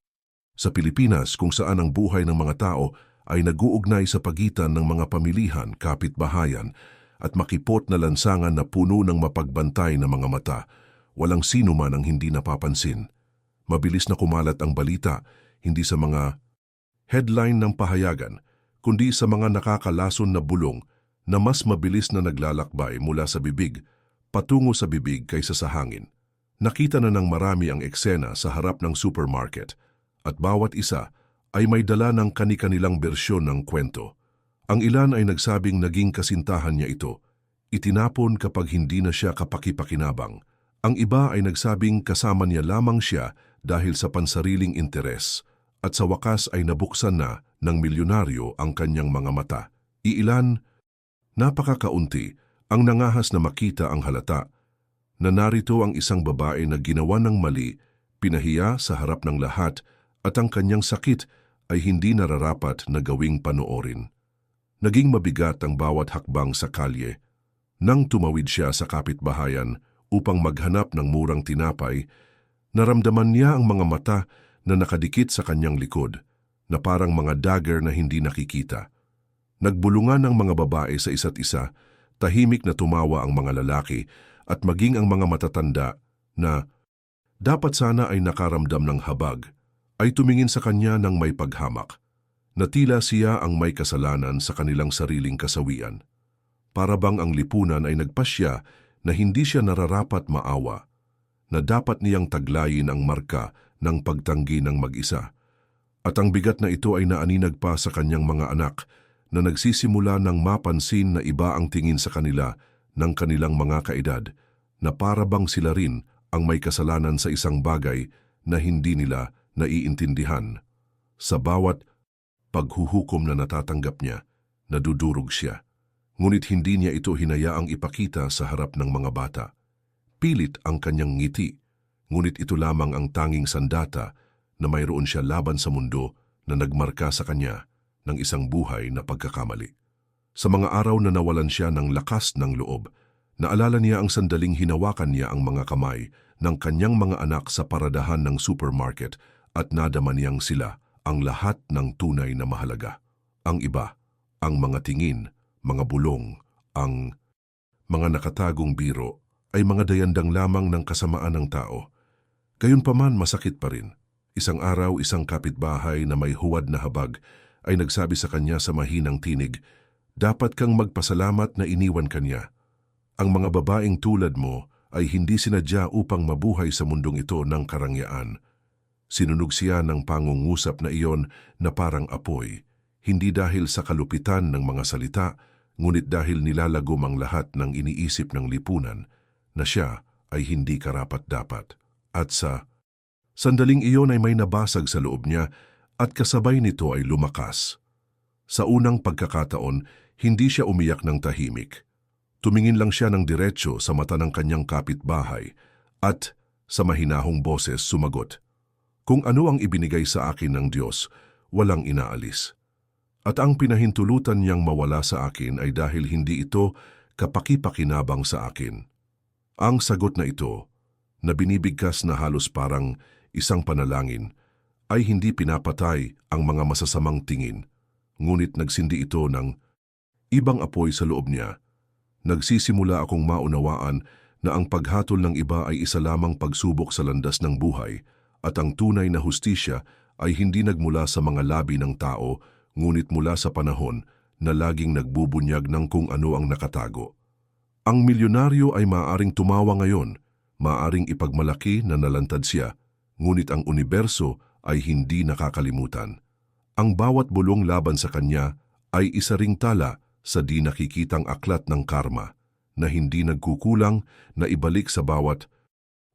Sa Pilipinas, kung saan ang buhay ng mga tao ay nag-uugnay sa pagitan ng mga pamilihan, kapitbahayan at makipot na lansangan na puno ng mapagbantay na mga mata, walang sino man ang hindi napapansin. Mabilis na kumalat ang balita, hindi sa mga headline ng pahayagan, kundi sa mga nakakalason na bulong na mas mabilis na naglalakbay mula sa bibig patungo sa bibig kaysa sa hangin. Nakita na ng marami ang eksena sa harap ng supermarket at bawat isa ay may dala ng kani-kanilang bersyon ng kwento. Ang ilan ay nagsabing naging kasintahan niya ito, itinapon kapag hindi na siya kapakipakinabang. Ang iba ay nagsabing kasama niya lamang siya dahil sa pansariling interes at sa wakas ay nabuksan na ng milyonaryo ang kanyang mga mata. Iilan, napakakaunti, ang nangahas na makita ang halata na narito ang isang babae na ginawa ng mali, pinahiya sa harap ng lahat at ang kanyang sakit ay hindi nararapat na gawing panoorin. Naging mabigat ang bawat hakbang sa kalye. Nang tumawid siya sa kapitbahayan upang maghanap ng murang tinapay, naramdaman niya ang mga mata na nakadikit sa kanyang likod, na parang mga dagger na hindi nakikita. Nagbulungan ang mga babae sa isa't isa, tahimik na tumawa ang mga lalaki at maging ang mga matatanda na dapat sana ay nakaramdam ng habag, ay tumingin sa kanya ng may paghamak, na tila siya ang may kasalanan sa kanilang sariling kasawian. Para bang ang lipunan ay nagpasya na hindi siya nararapat maawa, na dapat niyang taglayin ang marka ng pagtanggi ng mag-isa. At ang bigat na ito ay naaninag pa sa kanyang mga anak na nagsisimula ng mapansin na iba ang tingin sa kanila ng kanilang mga kaedad, na para bang sila rin ang may kasalanan sa isang bagay na hindi nila naiintindihan. Sa bawat paghuhukom na natatanggap niya, nadudurog siya. Ngunit hindi niya ito hinayaang ipakita sa harap ng mga bata. Pilit ang kanyang ngiti, ngunit ito lamang ang tanging sandata na mayroon siya laban sa mundo na nagmarka sa kanya ng isang buhay na pagkakamali. Sa mga araw na nawalan siya ng lakas ng loob, naalala niya ang sandaling hinawakan niya ang mga kamay ng kanyang mga anak sa paradahan ng supermarket at nadama niyang sila ang lahat ng tunay na mahalaga. Ang iba, ang mga tingin, mga bulong, ang mga nakatagong biro ay mga dayandang lamang ng kasamaan ng tao. Gayunpaman masakit pa rin. Isang araw, isang kapitbahay na may huwad na habag ay nagsabi sa kanya sa mahinang tinig, "Dapat kang magpasalamat na iniwan kanya. Ang mga babaeng tulad mo ay hindi sinadya upang mabuhay sa mundong ito ng karangyaan." Sinunog siya ng pangungusap na iyon na parang apoy, hindi dahil sa kalupitan ng mga salita, ngunit dahil nilalagom ang lahat ng iniisip ng lipunan na siya ay hindi karapat-dapat. At sa sandaling iyon ay may nabasag sa loob niya at kasabay nito ay lumakas. Sa unang pagkakataon, hindi siya umiyak ng tahimik. Tumingin lang siya ng diretsyo sa mata ng kanyang kapitbahay at sa mahinahong boses sumagot, "Kung ano ang ibinigay sa akin ng Diyos, walang inaalis. At ang pinahintulutan niyang mawala sa akin ay dahil hindi ito kapaki-pakinabang sa akin." Ang sagot na ito, na binibigkas na halos parang isang panalangin, ay hindi pinapatay ang mga masasamang tingin, ngunit nagsindi ito ng ibang apoy sa loob niya. Nagsisimula akong maunawaan na ang paghatol ng iba ay isa lamang pagsubok sa landas ng buhay at ang tunay na hustisya ay hindi nagmula sa mga labi ng tao, ngunit mula sa panahon na laging nagbubunyag ng kung ano ang nakatago. Ang milyonaryo ay maaaring tumawa ngayon, maaaring ipagmalaki na nalantad siya, ngunit ang universo ay hindi nakakalimutan. Ang bawat bulong laban sa kanya ay isa ring tala sa di nakikitang aklat ng karma na hindi nagkukulang na ibalik sa bawat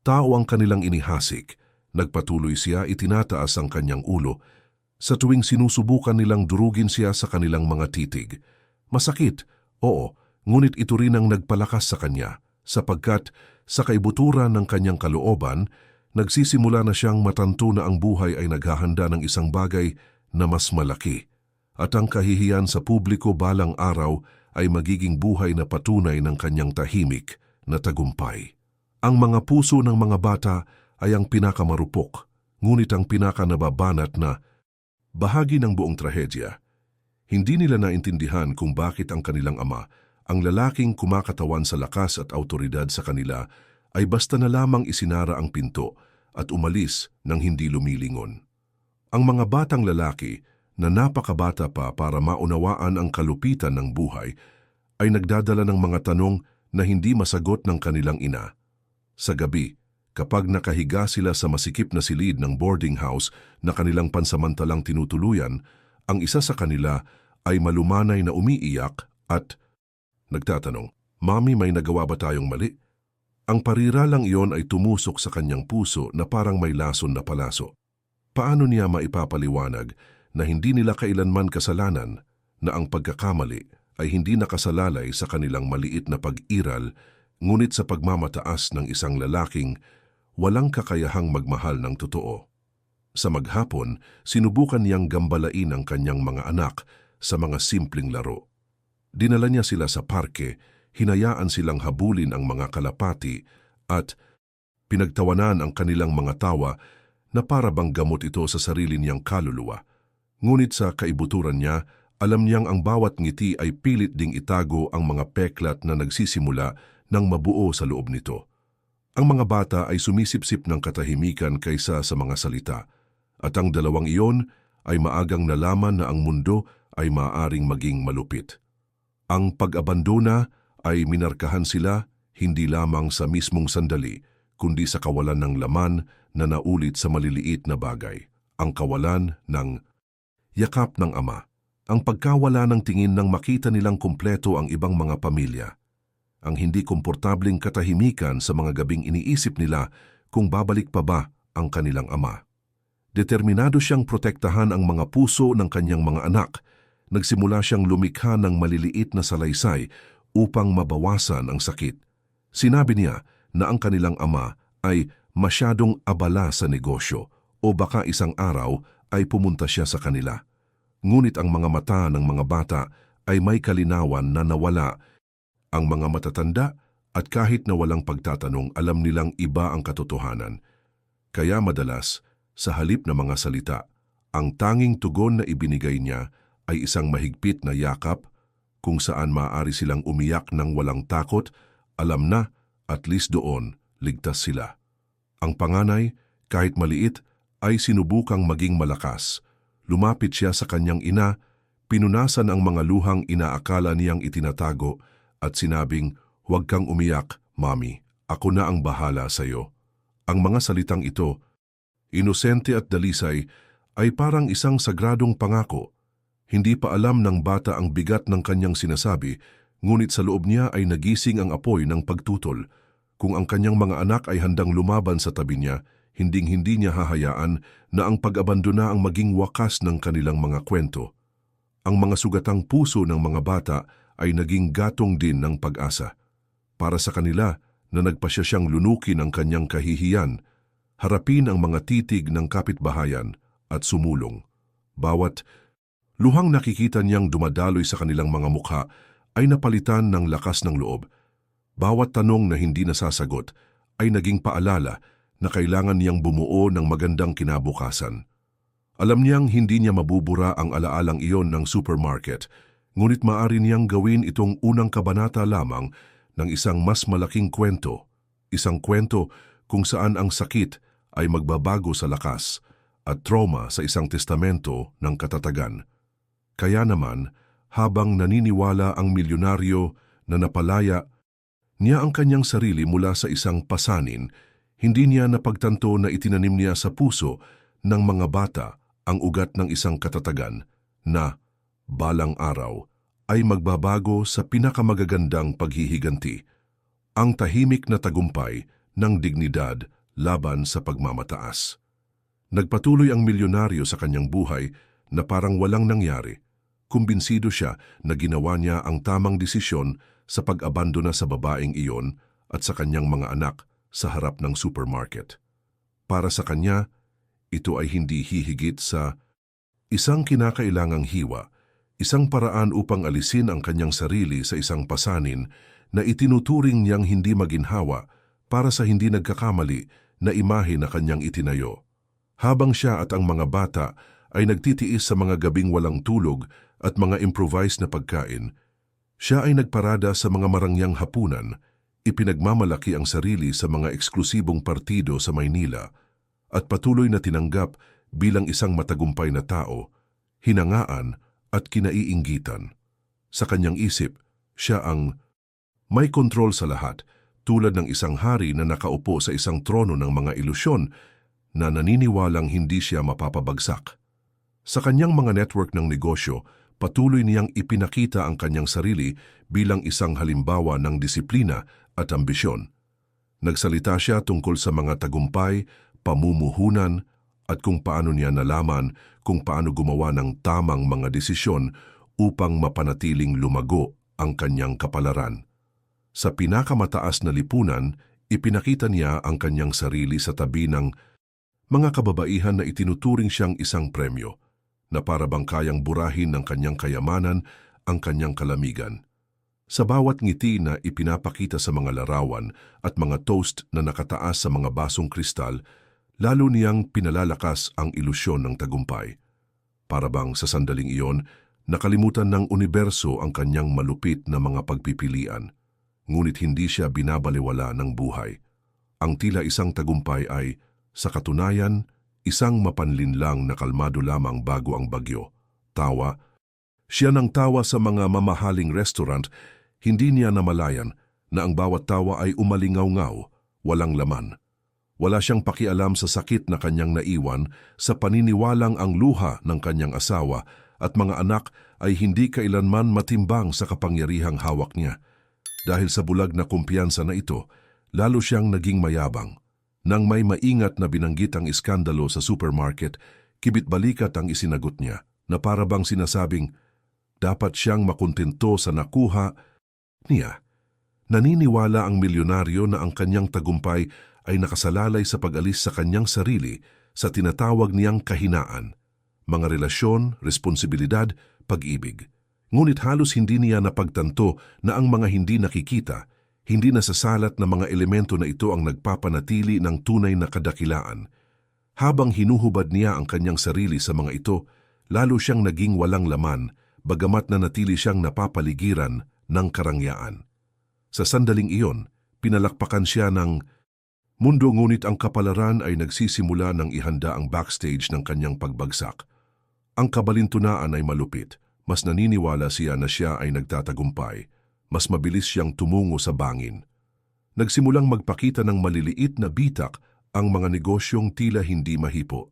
tao ang kanilang inihasik. Nagpatuloy siya, itinataas ang kanyang ulo. Sa tuwing sinusubukan nilang durugin siya sa kanilang mga titig. Masakit, oo, ngunit ito rin ang nagpalakas sa kanya, sapagkat sa kaibuturan ng kanyang kalooban, nagsisimula na siyang matanto na ang buhay ay naghahanda ng isang bagay na mas malaki, at ang kahihiyan sa publiko balang araw ay magiging buhay na patunay ng kanyang tahimik na tagumpay. Ang mga puso ng mga bata ay ang pinakamarupok, ngunit ang pinakanababanat na bahagi ng buong trahedya. Hindi nila naintindihan kung bakit ang kanilang ama, ang lalaking kumakatawan sa lakas at awtoridad sa kanila, ay basta na lamang isinara ang pinto at umalis nang hindi lumilingon. Ang mga batang lalaki na napakabata pa para maunawaan ang kalupitan ng buhay ay nagdadala ng mga tanong na hindi masagot ng kanilang ina. Sa gabi, kapag nakahiga sila sa masikip na silid ng boarding house na kanilang pansamantalang tinutuluyan, ang isa sa kanila ay malumanay na umiiyak at nagtatanong, "Mami, may nagawa ba tayong mali?" Ang pariralang iyon ay tumusok sa kanyang puso na parang may lason na palaso. Paano niya maipapaliwanag na hindi nila kailanman kasalanan, na ang pagkakamali ay hindi nakasalalay sa kanilang maliit na pag-iral, ngunit sa pagmamataas ng isang lalaking walang kakayahang magmahal ng totoo? Sa maghapon, sinubukan niyang gambalain ang kanyang mga anak sa mga simpleng laro. Dinala niya sila sa parke, hinayaan silang habulin ang mga kalapati at pinagtawanan ang kanilang mga tawa na para bang gamot ito sa sarili niyang kaluluwa. Ngunit sa kaibuturan niya, alam niyang ang bawat ngiti ay pilit ding itago ang mga peklat na nagsisimula ng mabuo sa loob nito. Ang mga bata ay sumisipsip ng katahimikan kaysa sa mga salita, at ang dalawang iyon ay maagang nalaman na ang mundo ay maaaring maging malupit. Ang pag-abandona ay minarkahan sila hindi lamang sa mismong sandali, kundi sa kawalan ng laman na naulit sa maliliit na bagay. Ang kawalan ng yakap ng ama, ang pagkawala ng tingin nang makita nilang kumpleto ang ibang mga pamilya, ang hindi komportabling katahimikan sa mga gabing iniisip nila kung babalik pa ba ang kanilang ama. Determinado siyang protektahan ang mga puso ng kanyang mga anak. Nagsimula siyang lumikha ng maliliit na salaysay upang mabawasan ang sakit. Sinabi niya na ang kanilang ama ay masyadong abala sa negosyo o baka isang araw ay pumunta siya sa kanila. Ngunit ang mga mata ng mga bata ay may kalinawan na nawala. Ang mga matatanda at kahit na walang pagtatanong, alam nilang iba ang katotohanan. Kaya madalas, sa halip na mga salita, ang tanging tugon na ibinigay niya ay isang mahigpit na yakap kung saan maaari silang umiyak ng walang takot. Alam na, at least doon, ligtas sila. Ang panganay, Kahit maliit, ay sinubukang maging malakas. Lumapit siya sa kanyang ina, pinunasan ang mga luhang inaakala niyang itinatago at sinabing, "Huwag kang umiyak, Mami. Ako na ang bahala sa iyo." Ang mga salitang ito, inosente at dalisay, ay parang isang sagradong pangako. Hindi pa alam ng bata ang bigat ng kanyang sinasabi, ngunit sa loob niya ay nagising ang apoy ng pagtutol. Kung ang kanyang mga anak ay handang lumaban sa tabi niya, hinding-hindi niya hahayaan na ang pag-abandona ang maging wakas ng kanilang mga kwento. Ang mga sugatang puso ng mga bata ay naging gatong din ng pag-asa. Para sa kanila na nagpasya siyang lunukin ang kanyang kahihiyan, harapin ang mga titig ng kapitbahayan at sumulong. Bawat luhang nakikita niyang dumadaloy sa kanilang mga mukha ay napalitan ng lakas ng loob. Bawat tanong na hindi nasasagot ay naging paalala na kailangan niyang bumuo ng magandang kinabukasan. Alam niyang hindi niya mabubura ang alaalang iyon ng supermarket, ngunit maaari niyang gawin itong unang kabanata lamang ng isang mas malaking kwento. Isang kwento kung saan ang sakit ay magbabago sa lakas at trauma sa isang testamento ng katatagan. Kaya naman, habang naniniwala ang milyonaryo na napalaya niya ang kanyang sarili mula sa isang pasanin, hindi niya napagtanto na itinanim niya sa puso ng mga bata ang ugat ng isang katatagan na, balang araw, ay magbabago sa pinakamagagandang paghihiganti. Ang tahimik na tagumpay ng dignidad laban sa pagmamataas. Nagpatuloy ang milyonaryo sa kanyang buhay na parang walang nangyari. Kumbinsido siya na ginawa niya ang tamang desisyon sa pag-abandona sa babaeng iyon at sa kanyang mga anak sa harap ng supermarket. Para sa kanya, ito ay hindi hihigit sa isang kinakailangang hiwa, isang paraan upang alisin ang kanyang sarili sa isang pasanin na itinuturing niyang hindi maginhawa para sa hindi nagkakamali na imahe na kanyang itinayo. Habang siya at ang mga bata ay nagtitiis sa mga gabing walang tulog at mga improvised na pagkain, siya ay nagparada sa mga marangyang hapunan, ipinagmamalaki ang sarili sa mga eksklusibong partido sa Maynila, at patuloy na tinanggap bilang isang matagumpay na tao, hinangaan at kinaiinggitan. Sa kanyang isip, siya ang may kontrol sa lahat, tulad ng isang hari na nakaupo sa isang trono ng mga ilusyon na naniniwalang hindi siya mapapabagsak. Sa kanyang mga network ng negosyo, patuloy niyang ipinakita ang kanyang sarili bilang isang halimbawa ng disiplina at ambisyon. Nagsalita siya tungkol sa mga tagumpay, pamumuhunan, at kung paano niya nalaman kung paano gumawa ng tamang mga desisyon upang mapanatiling lumago ang kanyang kapalaran. Sa pinakamataas na lipunan, ipinakita niya ang kanyang sarili sa tabi ng mga kababaihan na itinuturing siyang isang premyo, na para bang kayang burahin ng kanyang kayamanan ang kanyang kalamigan. Sa bawat ngiti na ipinapakita sa mga larawan at mga toast na nakataas sa mga basong kristal, lalo niyang pinalalakas ang ilusyon ng tagumpay. Para bang sa sandaling iyon, nakalimutan ng universo ang kanyang malupit na mga pagpipilian, ngunit hindi siya binabaliwala ng buhay. Ang tila isang tagumpay ay, sa katunayan, isang mapanlinlang na kalmado lamang bago ang bagyo. Tawa. Siya nang tawa sa mga mamahaling restaurant, hindi niya namalayan na ang bawat tawa ay umalingaw-ngaw, walang laman. Wala siyang pakialam sa sakit na kanyang naiwan, sa paniniwalang ang luha ng kanyang asawa at mga anak ay hindi kailanman matimbang sa kapangyarihang hawak niya. Dahil sa bulag na kumpiyansa na ito, lalo siyang naging mayabang. Nang may maingat na binanggit ang iskandalo sa supermarket, kibit-balikat ang isinagot niya na para bang sinasabing dapat siyang makontento sa nakuha niya. Naniniwala ang milyonaryo na ang kanyang tagumpay ay nakasalalay sa pag-alis sa kanyang sarili sa tinatawag niyang kahinaan, mga relasyon, responsibilidad, pag-ibig. Ngunit halos hindi niya napagtanto na ang mga hindi nakikita, hindi nasasalat na mga elemento na ito ang nagpapanatili ng tunay na kadakilaan. Habang hinuhubad niya ang kanyang sarili sa mga ito, lalo siyang naging walang laman, bagamat na natili siyang napapaligiran ng karangyaan. Sa sandaling iyon, pinalakpakan siya ng mundo ngunit ang kapalaran ay nagsisimula ng ihanda ang backstage ng kanyang pagbagsak. Ang kabalintunaan ay malupit. Mas naniniwala siya na siya ay nagtatagumpay. Mas mabilis siyang tumungo sa bangin. Nagsimulang magpakita ng maliliit na bitak ang mga negosyong tila hindi mahipo.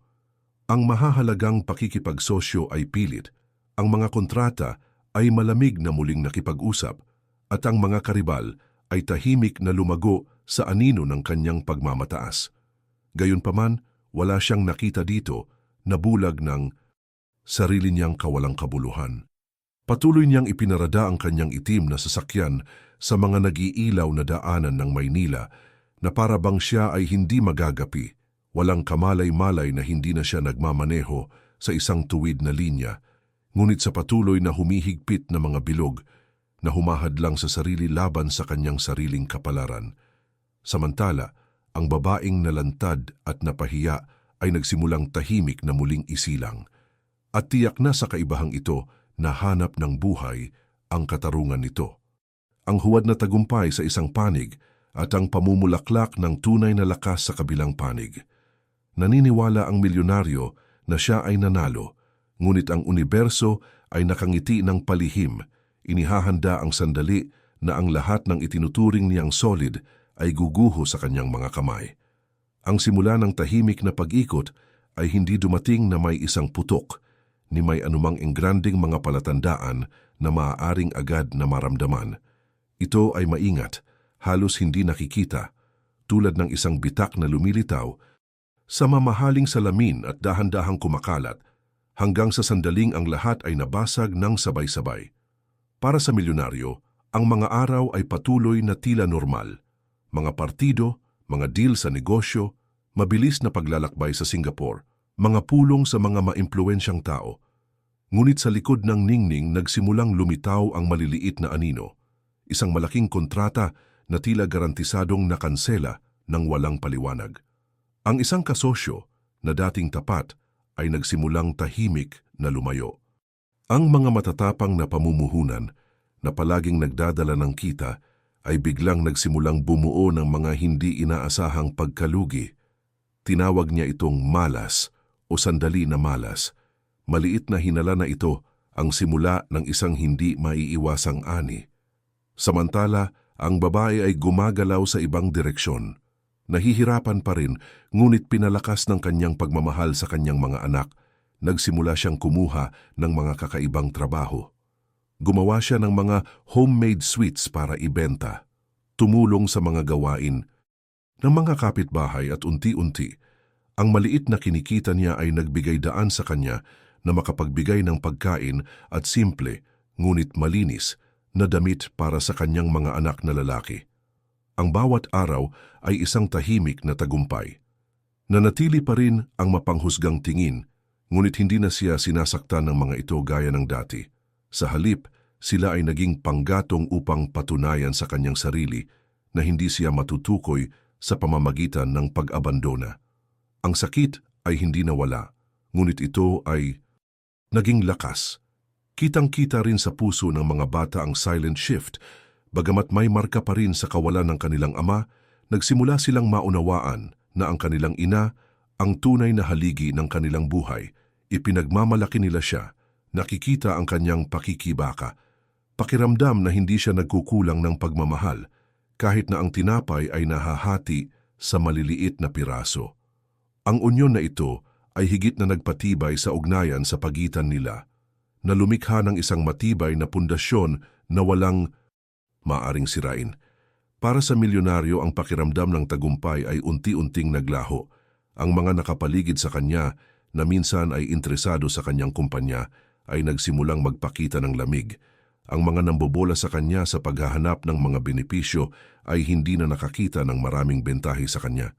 Ang mahahalagang pakikipagsosyo ay pilit. Ang mga kontrata ay malamig na muling nakipag-usap at ang mga karibal ay tahimik na lumago sa anino ng kanyang pagmamataas. Gayunpaman, wala siyang nakita dito na bulag ng sarili niyang kawalang kabuluhan. Patuloy niyang ipinarada ang kanyang itim na sasakyan sa mga nag-iilaw na daanan ng Maynila na para bang siya ay hindi magagapi, walang kamalay-malay na hindi na siya nagmamaneho sa isang tuwid na linya, ngunit sa patuloy na humihigpit na mga bilog na humahadlang sa sarili laban sa kanyang sariling kapalaran. Samantala, ang babaeng nalantad at napahiya ay nagsimulang tahimik na muling isilang. At tiyak na sa kaibahang ito na hanap ng buhay ang katarungan nito. Ang huwad na tagumpay sa isang panig at ang pamumulaklak ng tunay na lakas sa kabilang panig. Naniniwala ang milyonaryo na siya ay nanalo, ngunit ang universo ay nakangiti ng palihim. Inihahanda ang sandali na ang lahat ng itinuturing niyang solid ay guguho sa kanyang mga kamay. Ang simula ng tahimik na pag-ikot ay hindi dumating na may isang putok, ni may anumang engranding mga palatandaan na maaaring agad na maramdaman. Ito ay maingat, halos hindi nakikita, tulad ng isang bitak na lumilitaw sa mamahaling salamin at dahan-dahang kumakalat, hanggang sa sandaling ang lahat ay nabasag ng sabay-sabay. Para sa milyonaryo, ang mga araw ay patuloy na tila normal. Mga partido, mga deal sa negosyo, mabilis na paglalakbay sa Singapore, mga pulong sa mga maimpluwensyang tao. Ngunit sa likod ng ningning nagsimulang lumitaw ang maliliit na anino, isang malaking kontrata na tila garantisadong nakansela ng walang paliwanag. Ang isang kasosyo na dating tapat ay nagsimulang tahimik na lumayo. Ang mga matatapang na pamumuhunan na palaging nagdadala ng kita ay biglang nagsimulang bumuo ng mga hindi inaasahang pagkalugi. Tinawag niya itong malas o sandali na malas. Maliit na hinala na ito ang simula ng isang hindi maiiwasang ani. Samantala, ang babae ay gumagalaw sa ibang direksyon. Nahihirapan pa rin, ngunit pinalakas ng kanyang pagmamahal sa kanyang mga anak. Nagsimula siyang kumuha ng mga kakaibang trabaho. Gumawa siya ng mga homemade sweets para ibenta. Tumulong sa mga gawain ng mga kapitbahay at unti-unti, ang maliit na kinikita niya ay nagbigay daan sa kanya na makapagbigay ng pagkain at simple, ngunit malinis, na damit para sa kanyang mga anak na lalaki. Ang bawat araw ay isang tahimik na tagumpay. Nanatili pa rin ang mapanghusgang tingin, ngunit hindi na siya sinasaktan ng mga ito gaya ng dati. Sa halip, sila ay naging panggatong upang patunayan sa kanyang sarili na hindi siya matutukoy sa pamamagitan ng pag-abandona. Ang sakit ay hindi nawala, ngunit ito ay naging lakas. Kitang-kita rin sa puso ng mga bata ang silent shift. Bagamat may marka pa rin sa kawalan ng kanilang ama, nagsimula silang maunawaan na ang kanilang ina ang tunay na haligi ng kanilang buhay. Ipinagmamalaki nila siya, nakikita ang kanyang pakikibaka. Pakiramdam na hindi siya nagkukulang ng pagmamahal, kahit na ang tinapay ay nahahati sa maliliit na piraso. Ang unyon na ito ay higit na nagpatibay sa ugnayan sa pagitan nila, na lumikha ng isang matibay na pundasyon na walang maaring sirain. Para sa milyonaryo, ang pakiramdam ng tagumpay ay unti-unting naglaho. Ang mga nakapaligid sa kanya na minsan ay interesado sa kanyang kumpanya ay nagsimulang magpakita ng lamig. Ang mga nambobola sa kanya sa paghahanap ng mga benepisyo ay hindi na nakakita ng maraming bentahe sa kanya.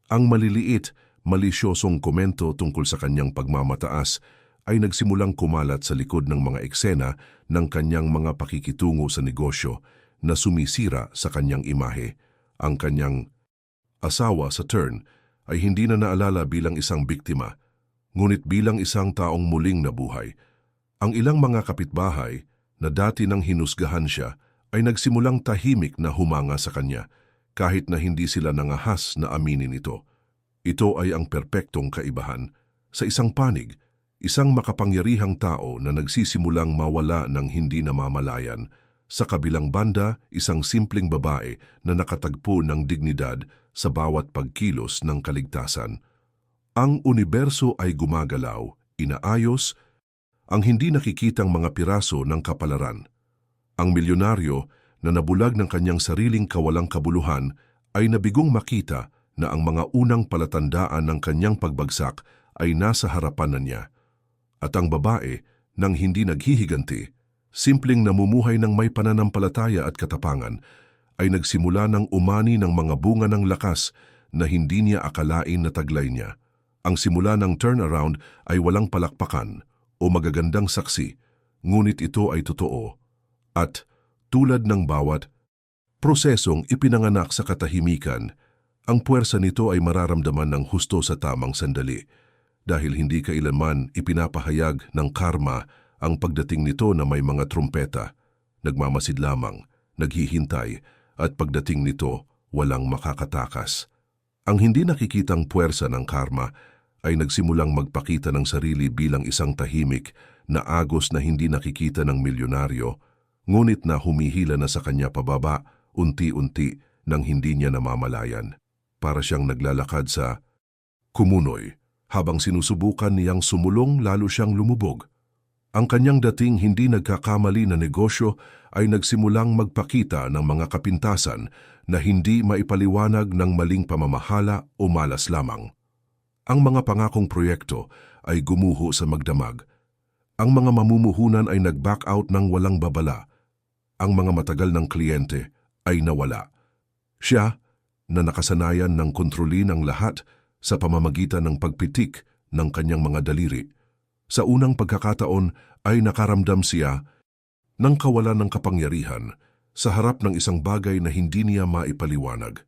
Ang maliliit, malisyosong komento tungkol sa kanyang pagmamataas ay nagsimulang kumalat sa likod ng mga eksena ng kanyang mga pakikitungo sa negosyo na sumisira sa kanyang imahe. Ang kanyang asawa sa turn ay hindi na naalala bilang isang biktima, ngunit bilang isang taong muling nabuhay. Ang ilang mga kapitbahay na dati nang hinusgahan siya ay nagsimulang tahimik na humanga sa kanya. kahit na hindi sila nangahas na aminin ito. Ito ay ang perpektong kaibahan. Sa isang panig, isang makapangyarihang tao na nagsisimulang mawala ng hindi namamalayan. Sa kabilang banda, isang simpleng babae na nakatagpo ng dignidad sa bawat pagkilos ng kaligtasan. Ang universo ay gumagalaw, inaayos, ang hindi nakikitang mga piraso ng kapalaran. Ang milyonaryo na nabulag ng kanyang sariling kawalang kabuluhan ay nabigong makita na ang mga unang palatandaan ng kanyang pagbagsak ay nasa harapan na niya. At ang babae, nang hindi naghihiganti, simpleng namumuhay ng may pananampalataya at katapangan, ay nagsimula ng umani ng mga bunga ng lakas na hindi niya akalain na taglay niya. Ang simula ng turnaround ay walang palakpakan o magagandang saksi, ngunit ito ay totoo. At tulad ng bawat prosesong ipinanganak sa katahimikan, ang puwersa nito ay mararamdaman ng husto sa tamang sandali, dahil hindi kailanman ipinapahayag ng karma ang pagdating nito na may mga trumpeta, nagmamasid lamang, naghihintay, at pagdating nito walang makakatakas. Ang hindi nakikitang puwersa ng karma ay nagsimulang magpakita ng sarili bilang isang tahimik na agos na hindi nakikita ng milyonaryo, ngunit na humihila na sa kanya pababa, unti-unti nang hindi niya namamalayan. Para siyang naglalakad sa kumunoy, habang sinusubukan niyang sumulong lalo siyang lumubog. Ang kanyang dating hindi nagkakamali na negosyo ay nagsimulang magpakita ng mga kapintasan na hindi maipaliwanag ng maling pamamahala o malas lamang. Ang mga pangakong proyekto ay gumuho sa magdamag. Ang mga mamumuhunan ay nag-back out ng walang babala. Ang mga matagal ng kliyente ay nawala. Siya, na nakasanayan ng kontrolin ang lahat sa pamamagitan ng pagpitik ng kanyang mga daliri, sa unang pagkakataon ay nakaramdam siya ng kawalan ng kapangyarihan sa harap ng isang bagay na hindi niya maipaliwanag.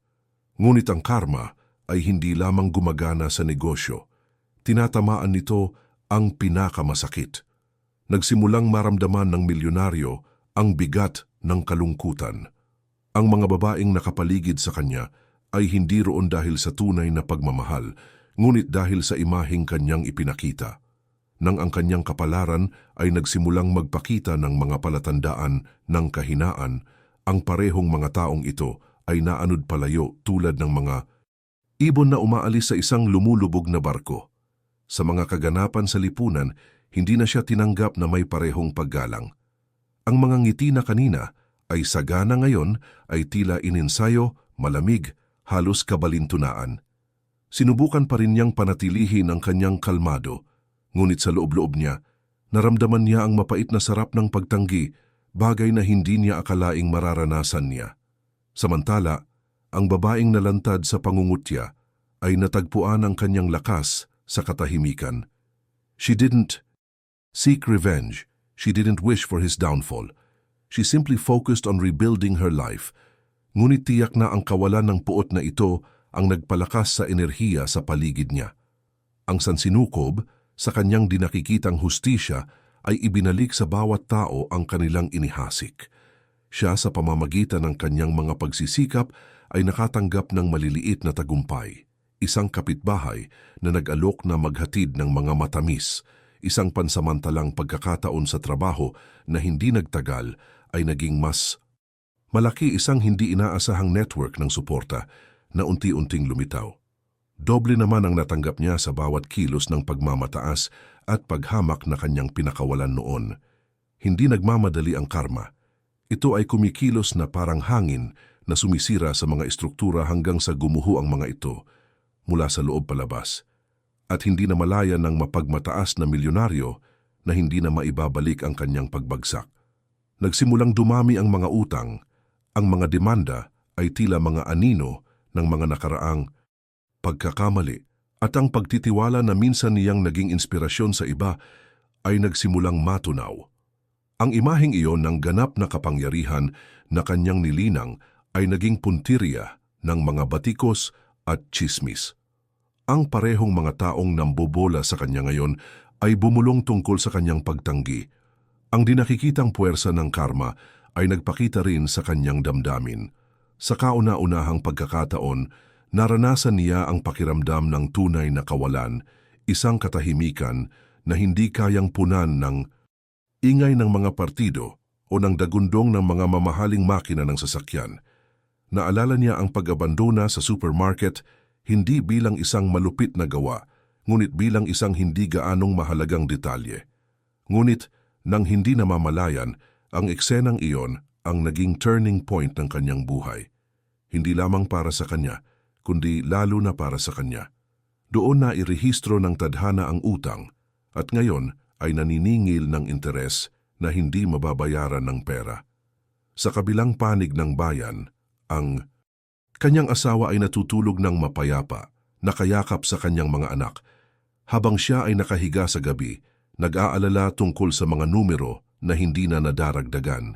Ngunit ang karma ay hindi lamang gumagana sa negosyo. Tinatamaan nito ang pinakamasakit. Nagsimulang maramdaman ng milyonaryo ang bigat ng kalungkutan. Ang mga babaeng nakapaligid sa kanya ay hindi roon dahil sa tunay na pagmamahal, ngunit dahil sa imaheng kanyang ipinakita. Nang ang kanyang kapalaran ay nagsimulang magpakita ng mga palatandaan ng kahinaan, ang parehong mga taong ito ay naanod palayo tulad ng mga ibon na umaalis sa isang lumulubog na barko. Sa mga kaganapan sa lipunan, hindi na siya tinanggap na may parehong paggalang. Ang mga ngiti na kanina ay sagana ngayon ay tila ininsayo, malamig, halos kabalintunaan. Sinubukan pa rin niyang panatilihin ang kanyang kalmado, ngunit sa loob-loob niya, naramdaman niya ang mapait na sarap ng pagtanggi, bagay na hindi niya akalaing mararanasan niya. Samantala, ang babaeng nalantad sa pangungutya ay natagpuan ang kanyang lakas sa katahimikan. She didn't seek revenge. She didn't wish for his downfall. She simply focused on rebuilding her life. Ngunit tiyak na ang kawalan ng puot na ito ang nagpalakas sa enerhiya sa paligid niya. Ang sansinukob sa kanyang dinakikitang hustisya ay ibinalik sa bawat tao ang kanilang inihasik. Siya sa pamamagitan ng kanyang mga pagsisikap ay nakatanggap ng maliliit na tagumpay. Isang kapitbahay na nag-alok na maghatid ng mga matamis, isang pansamantalang pagkakataon sa trabaho na hindi nagtagal ay naging mas malaki, isang hindi inaasahang network ng suporta na unti-unting lumitaw. Doble naman ang natanggap niya sa bawat kilos ng pagmamataas at paghamak na kanyang pinakawalan noon. Hindi nagmamadali ang karma. Ito ay kumikilos na parang hangin na sumisira sa mga estruktura hanggang sa gumuho ang mga ito mula sa loob palabas. At hindi na malaya ng mapagmataas na milyonaryo na hindi na maibabalik ang kanyang pagbagsak. Nagsimulang dumami ang mga utang, ang mga demanda ay tila mga anino ng mga nakaraang pagkakamali, at ang pagtitiwala na minsan niyang naging inspirasyon sa iba ay nagsimulang matunaw. Ang imaheng iyon ng ganap na kapangyarihan na kanyang nilinang ay naging puntirya ng mga batikos at tsismis. Ang parehong mga taong nambobola sa kanya ngayon ay bumulong tungkol sa kanyang pagtanggi. Ang dinakikitang puwersa ng karma ay nagpakita rin sa kanyang damdamin. Sa kauna-unahang pagkakataon, naranasan niya ang pakiramdam ng tunay na kawalan, isang katahimikan na hindi kayang punan ng ingay ng mga partido o ng dagundong ng mga mamahaling makina ng sasakyan. Naalala niya ang pag-abandona sa supermarket hindi bilang isang malupit na gawa, ngunit bilang isang hindi gaanong mahalagang detalye. Ngunit nang hindi namamalayan, ang eksenang iyon ang naging turning point ng kanyang buhay. Hindi lamang para sa kanya, kundi lalo na para sa kanya. Doon na irehistro ng tadhana ang utang at ngayon ay naniningil ng interes na hindi mababayaran ng pera. Sa kabilang panig ng bayan, ang kanyang asawa ay natutulog ng mapayapa, nakayakap sa kanyang mga anak. Habang siya ay nakahiga sa gabi, nag-aalala tungkol sa mga numero na hindi na nadaragdagan.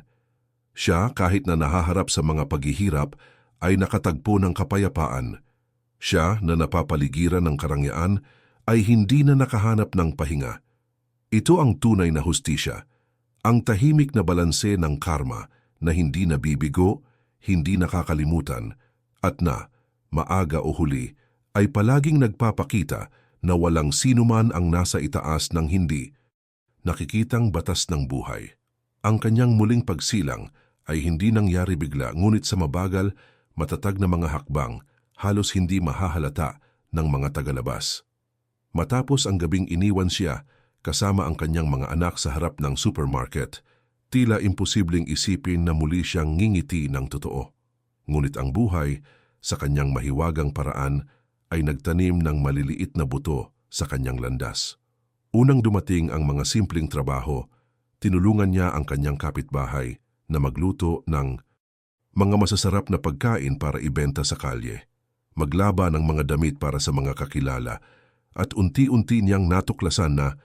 Siya, kahit na nahaharap sa mga paghihirap, ay nakatagpo ng kapayapaan. Siya, na napapaligiran ng karangyaan, ay hindi na nakahanap ng pahinga. Ito ang tunay na hustisya, ang tahimik na balanse ng karma na hindi nabibigo, hindi nakakalimutan, at na, maaga o huli, ay palaging nagpapakita na walang sinuman ang nasa itaas ng hindi nakikitang batas ng buhay. Ang kanyang muling pagsilang ay hindi nangyari bigla, ngunit sa mabagal, matatag na mga hakbang, halos hindi mahahalata ng mga tagalabas. Matapos ang gabing iniwan siya kasama ang kanyang mga anak sa harap ng supermarket, tila imposibleng isipin na muli siyang ngingiti ng totoo. Ngunit ang buhay, sa kanyang mahiwagang paraan, ay nagtanim ng maliliit na buto sa kanyang landas. Unang dumating ang mga simpleng trabaho, tinulungan niya ang kanyang kapitbahay na magluto ng mga masasarap na pagkain para ibenta sa kalye, maglaba ng mga damit para sa mga kakilala, at unti-unti niyang natuklasan na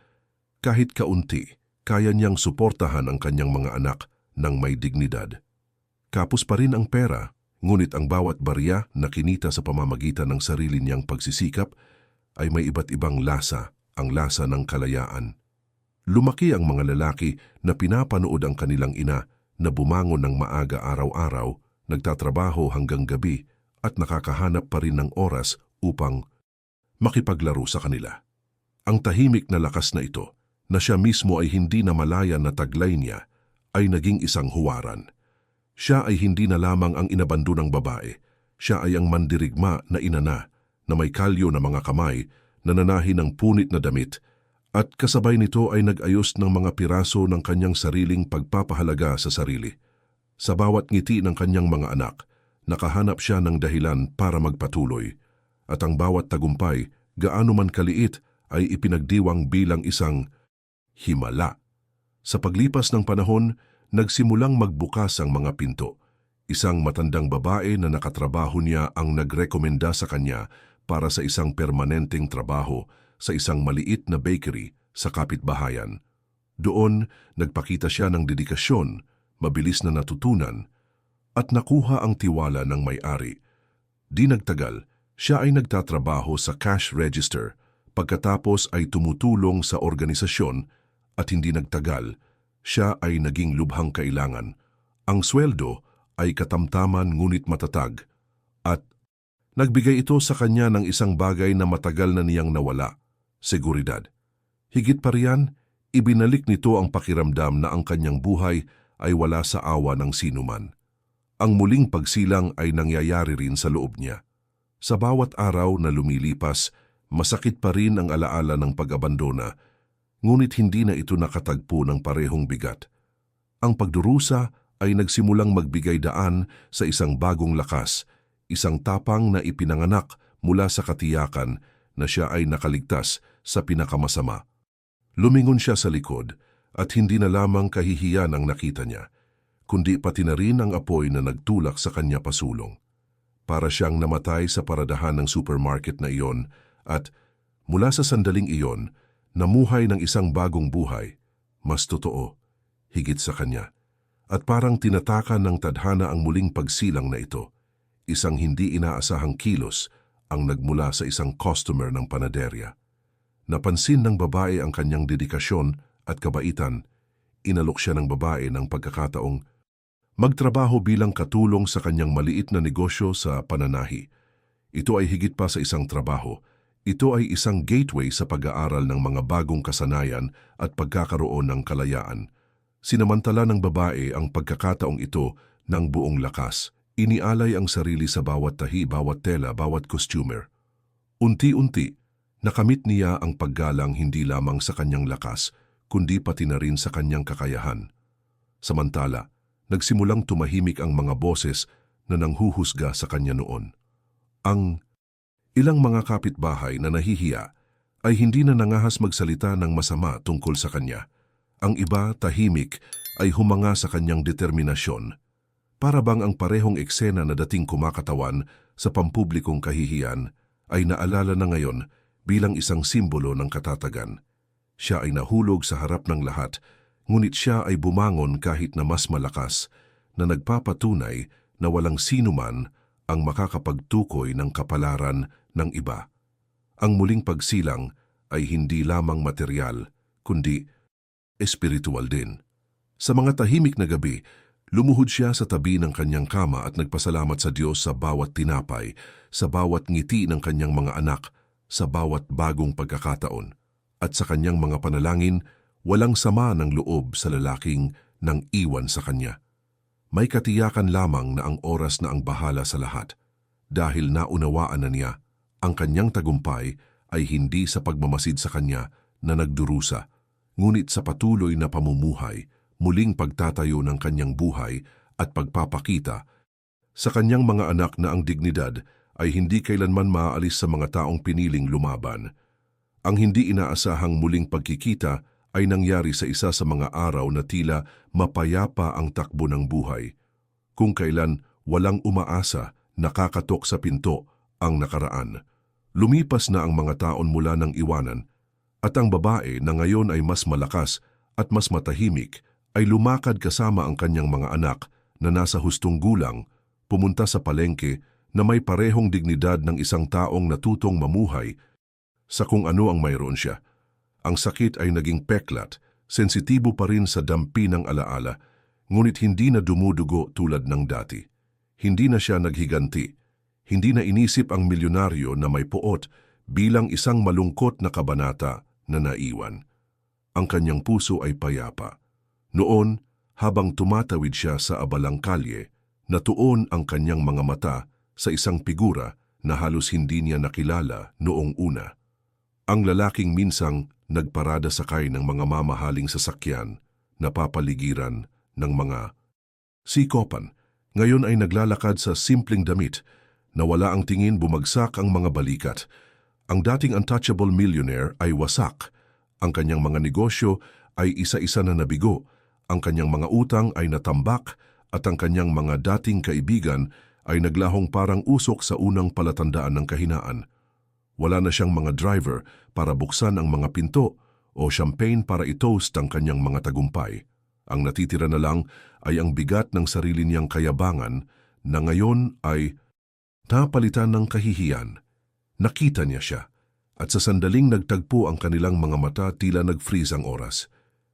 kahit kaunti, kaya niyang suportahan ang kanyang mga anak ng may dignidad. Kapos pa rin ang pera, ngunit ang bawat barya na kinita sa pamamagitan ng sarili niyang pagsisikap ay may iba't ibang lasa, ang lasa ng kalayaan. Lumaki ang mga lalaki na pinapanood ang kanilang ina na bumangon ng maaga araw-araw, nagtatrabaho hanggang gabi at nakakahanap pa rin ng oras upang makipaglaro sa kanila. Ang tahimik na lakas na ito, na siya mismo ay hindi na malaya na taglay niya, ay naging isang huwaran. Siya ay hindi na lamang ang inabando ng babae, siya ay ang mandirigma na inana na may kalyo na mga kamay, nananahi ng punit na damit, at kasabay nito ay nag-ayos ng mga piraso ng kanyang sariling pagpapahalaga sa sarili. Sa bawat ngiti ng kanyang mga anak, nakahanap siya ng dahilan para magpatuloy, at ang bawat tagumpay, gaano man kaliit, ay ipinagdiwang bilang isang himala. Sa paglipas ng panahon, nagsimulang magbukas ang mga pinto. Isang matandang babae na nakatrabaho niya ang nagrekomenda sa kanya para sa isang permanenteng trabaho sa isang maliit na bakery sa kapitbahayan. Doon, nagpakita siya ng dedikasyon, mabilis na natutunan, at nakuha ang tiwala ng may-ari. Di nagtagal, siya ay nagtatrabaho sa cash register, pagkatapos ay tumutulong sa organisasyon, at hindi nagtagal, siya ay naging lubhang kailangan. Ang sweldo ay katamtaman ngunit matatag, at nagbigay ito sa kanya ng isang bagay na matagal na niyang nawala, seguridad. Higit pa riyan, ibinalik nito ang pakiramdam na ang kanyang buhay ay wala sa awa ng sinuman. Ang muling pagsilang ay nangyayari rin sa loob niya. Sa bawat araw na lumilipas, masakit pa rin ang alaala ng pag-abandona, ngunit hindi na ito nakatagpo ng parehong bigat. Ang pagdurusa ay nagsimulang magbigay daan sa isang bagong lakas, isang tapang na ipinanganak mula sa katiyakan na siya ay nakaligtas sa pinakamasama. Lumingon siya sa likod at hindi na lamang kahihiyan ang nakita niya, kundi pati na rin ang apoy na nagtulak sa kanya pasulong. Para siyang namatay sa paradahan ng supermarket na iyon at mula sa sandaling iyon, namuhay ng isang bagong buhay, mas totoo, higit sa kanya. At parang tinatakan ng tadhana ang muling pagsilang na ito, isang hindi inaasahang kilos ang nagmula sa isang customer ng panaderya. Napansin ng babae ang kanyang dedikasyon at kabaitan, inalok siya ng babae ng pagkakataong Magtrabaho bilang katulong sa kanyang maliit na negosyo sa pananahi. Ito ay higit pa sa isang trabaho. Ito ay isang gateway sa pag-aaral ng mga bagong kasanayan at pagkakaroon ng kalayaan. Sinamantala ng babae ang pagkakataong ito ng buong lakas. Inialay ang sarili sa bawat tahi, bawat tela, bawat costumer. Unti-unti, nakamit niya ang paggalang hindi lamang sa kanyang lakas, kundi pati na rin sa kanyang kakayahan. Samantala, nagsimulang tumahimik ang mga boses na nanghuhusga sa kanya noon. Ang ilang mga kapitbahay na nahihiya ay hindi na nangahas magsalita ng masama tungkol sa kanya. Ang iba, tahimik, ay humanga sa kanyang determinasyon. Para bang ang parehong eksena na dating kumakatawan sa pampublikong kahihiyan ay naalala na ngayon bilang isang simbolo ng katatagan. Siya ay nahulog sa harap ng lahat, ngunit siya ay bumangon kahit na mas malakas, na nagpapatunay na walang sinuman ang makakapagtukoy ng kapalaran ng iba. Ang muling pagsilang ay hindi lamang materyal, kundi espiritual din. Sa mga tahimik na gabi, lumuhod siya sa tabi ng kanyang kama at nagpasalamat sa Diyos sa bawat tinapay, sa bawat ngiti ng kanyang mga anak, sa bawat bagong pagkakataon. At sa kanyang mga panalangin, walang sama ng loob sa lalaking nang iwan sa kanya. May katiyakan lamang na ang oras na ang bahala sa lahat, dahil naunawaan na niya ang kanyang tagumpay ay hindi sa pagmamasid sa kanya na nagdurusa, ngunit sa patuloy na pamumuhay, muling pagtatayo ng kanyang buhay at pagpapakita sa kanyang mga anak na ang dignidad ay hindi kailanman maaalis sa mga taong piniling lumaban. Ang hindi inaasahang muling pagkikita ay nangyari sa isa sa mga araw na tila mapayapa ang takbo ng buhay. Kung kailan walang umaasa, nakakatok sa pinto ang nakaraan. Lumipas na ang mga taon mula ng iwanan, at ang babae na ngayon ay mas malakas at mas matahimik ay lumakad kasama ang kanyang mga anak na nasa hustong gulang, pumunta sa palengke na may parehong dignidad ng isang taong natutong mamuhay sa kung ano ang mayroon siya. Ang sakit ay naging peklat, sensitibo pa rin sa dampi ng alaala, ngunit hindi na dumudugo tulad ng dati. Hindi na siya naghiganti. Hindi na inisip ang milyonaryo na may puot bilang isang malungkot na kabanata na naiwan. Ang kanyang puso ay payapa. Noon, habang tumatawid siya sa abalang kalye, natuon ang kanyang mga mata sa isang figura na halos hindi niya nakilala noong una. Ang lalaking minsang nagparada sakay ng mga mamahaling sasakyan na papaligiran ng mga sikopan, ngayon ay naglalakad sa simpleng damit na wala ang tingin, bumagsak ang mga balikat. Ang dating untouchable millionaire ay wasak. Ang kanyang mga negosyo ay isa-isa na nabigo. Ang kanyang mga utang ay natambak at ang kanyang mga dating kaibigan ay naglahong parang usok sa unang palatandaan ng kahinaan. Wala na siyang mga driver para buksan ang mga pinto o champagne para i-toast ang kanyang mga tagumpay. Ang natitira na lang ay ang bigat ng sarili niyang kayabangan na ngayon ay napalitan ng kahihiyan. Nakita niya siya, at sa sandaling nagtagpo ang kanilang mga mata, tila nag-freeze ang oras.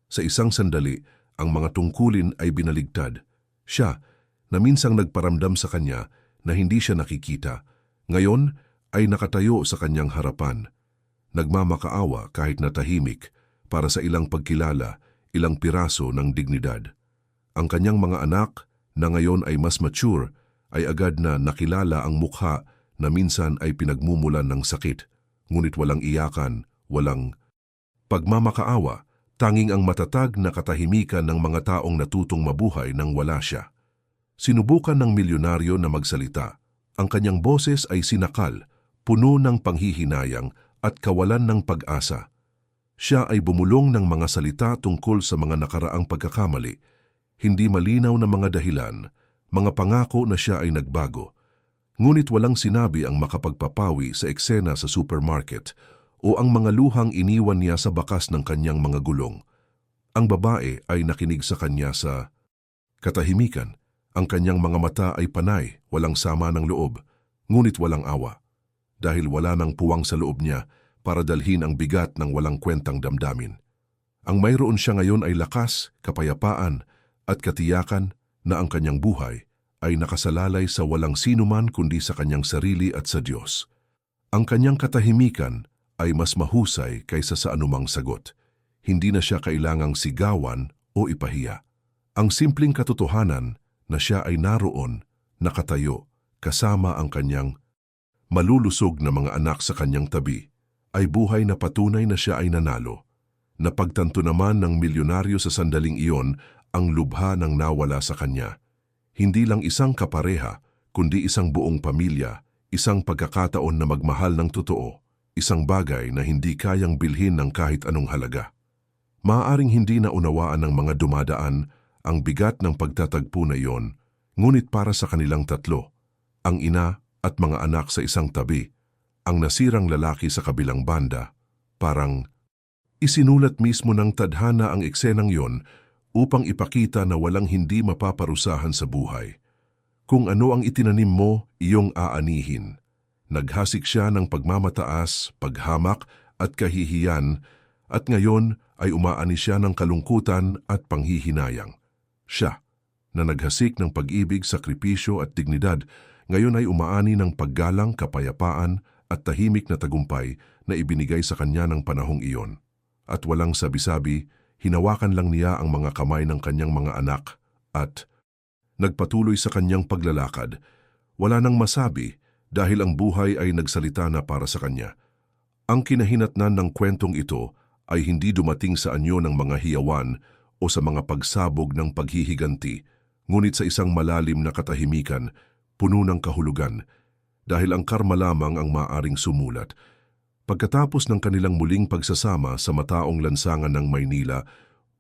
Sa isang sandali, ang mga tungkulin ay binaligtad. Siya, na minsang nagparamdam sa kanya na hindi siya nakikita, ngayon ay nakatayo sa kanyang harapan. Nagmamakaawa kahit na tahimik para sa ilang pagkilala, ilang piraso ng dignidad. Ang kanyang mga anak, na ngayon ay mas mature, ay agad na nakilala ang mukha na minsan ay pinagmumulan ng sakit, ngunit walang iyakan, walang pagmamakaawa, tanging ang matatag na katahimikan ng mga taong natutong mabuhay nang wala siya. Sinubukan ng milyonaryo na magsalita. Ang kanyang boses ay sinakal, puno ng panghihinayang at kawalan ng pag-asa. Siya ay bumulong ng mga salita tungkol sa mga nakaraang pagkakamali, hindi malinaw na mga dahilan, mga pangako na siya ay nagbago. Ngunit walang sinabi ang makapagpapawi sa eksena sa supermarket o ang mga luhang iniwan niya sa bakas ng kanyang mga gulong. Ang babae ay nakinig sa kanya sa katahimikan. Ang kanyang mga mata ay panay, walang sama ng loob, ngunit walang awa. Dahil wala nang puwang sa loob niya para dalhin ang bigat ng walang kwentang damdamin. Ang mayroon siya ngayon ay lakas, kapayapaan, at katiyakan na ang kanyang buhay ay nakasalalay sa walang sinuman kundi sa kanyang sarili at sa Diyos. Ang kanyang katahimikan ay mas mahusay kaysa sa anumang sagot. Hindi na siya kailangang sigawan o ipahiya. Ang simpleng katotohanan na siya ay naroon, nakatayo, kasama ang kanyang malulusog na mga anak sa kanyang tabi, ay buhay na patunay na siya ay nanalo. Napagtanto naman ng milyonaryo sa sandaling iyon ang lubha ng nawala sa kanya. Hindi lang isang kapareha, kundi isang buong pamilya, isang pagkakataon na magmahal ng totoo, isang bagay na hindi kayang bilhin ng kahit anong halaga. Maaaring hindi na unawaan ng mga dumadaan ang bigat ng pagtatagpo na iyon, ngunit para sa kanilang tatlo, ang ina at mga anak sa isang tabi, ang nasirang lalaki sa kabilang banda, parang isinulat mismo ng tadhana ang eksenang iyon upang ipakita na walang hindi mapaparusahan sa buhay. Kung ano ang itinanim mo, iyong aanihin. Naghasik siya ng pagmamataas, paghamak at kahihiyan, at ngayon ay umaani siya ng kalungkutan at panghihinayang. Siya, na naghasik ng pag-ibig, sakripisyo at dignidad, ngayon ay umaani ng paggalang, kapayapaan at tahimik na tagumpay na ibinigay sa kanya ng panahong iyon. At walang sabi-sabi, hinawakan lang niya ang mga kamay ng kanyang mga anak at nagpatuloy sa kanyang paglalakad. Wala nang masabi dahil ang buhay ay nagsalita na para sa kanya. Ang kinahinatnan ng kwentong ito ay hindi dumating sa anyo ng mga hiyawan o sa mga pagsabog ng paghihiganti, ngunit sa isang malalim na katahimikan, puno ng kahulugan, dahil ang karma lamang ang maaring sumulat. Pagkatapos ng kanilang muling pagsasama sa mataong lansangan ng Maynila,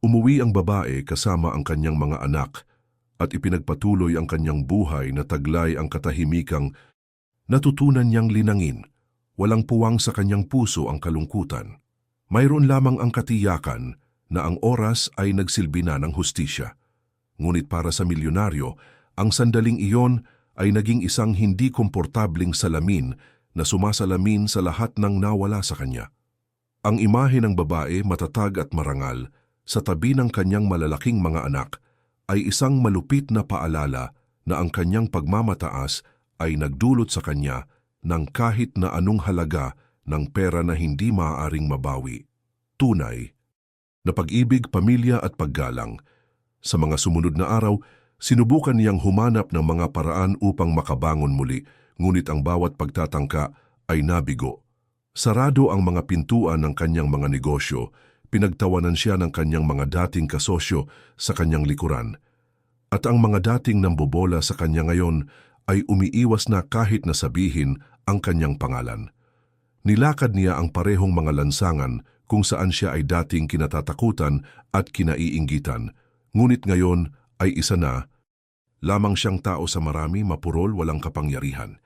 umuwi ang babae kasama ang kanyang mga anak at ipinagpatuloy ang kanyang buhay na taglay ang katahimikang natutunan niyang linangin. Walang puwang sa kanyang puso ang kalungkutan. Mayroon lamang ang katiyakan na ang oras ay nagsilbi na ng hustisya. Ngunit para sa milyonaryo, ang sandaling iyon ay naging isang hindi komportabling salamin na sumasalamin sa lahat ng nawala sa kanya. Ang imahe ng babae, matatag at marangal, sa tabi ng kanyang malalaking mga anak, ay isang malupit na paalala na ang kanyang pagmamataas ay nagdulot sa kanya ng kahit na anong halaga ng pera na hindi maaaring mabawi. Tunay na pag-ibig, pamilya at paggalang. Sa mga sumunod na araw, sinubukan niyang humanap ng mga paraan upang makabangon muli, ngunit ang bawat pagtatangka ay nabigo. Sarado ang mga pintuan ng kanyang mga negosyo, pinagtawanan siya ng kanyang mga dating kasosyo sa kanyang likuran. At ang mga dating nambobola sa kanya ngayon ay umiiwas na kahit na sabihin ang kanyang pangalan. Nilakad niya ang parehong mga lansangan kung saan siya ay dating kinatatakutan at kinaiinggitan, ngunit ngayon ay isa na, lamang siyang tao sa marami, mapurol, walang kapangyarihan.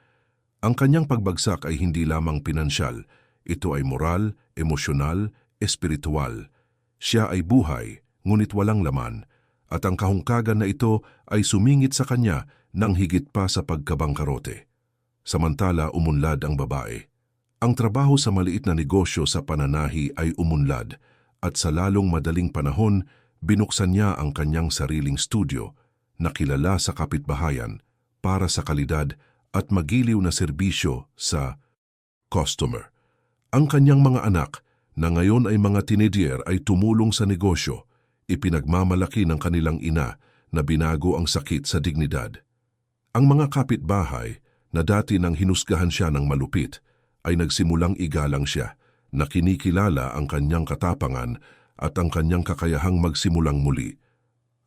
Ang kanyang pagbagsak ay hindi lamang pinansyal, ito ay moral, emosyonal, espiritual. Siya ay buhay, ngunit walang laman, at ang kahungkagan na ito ay sumingit sa kanya nang higit pa sa pagkabangkarote. Samantala, umunlad ang babae. Ang trabaho sa maliit na negosyo sa pananahi ay umunlad, at sa lalong madaling panahon, binuksan niya ang kanyang sariling studio na kilala sa kapitbahayan para sa kalidad at magiliw na serbisyo sa customer. Ang kanyang mga anak, na ngayon ay mga teenager, ay tumulong sa negosyo, ipinagmamalaki ng kanilang ina na binago ang sakit sa dignidad. Ang mga kapitbahay, na dati nang hinusgahan siya ng malupit, ay nagsimulang igalang siya, na kinikilala ang kanyang katapangan at ang kanyang kakayahang magsimulang muli.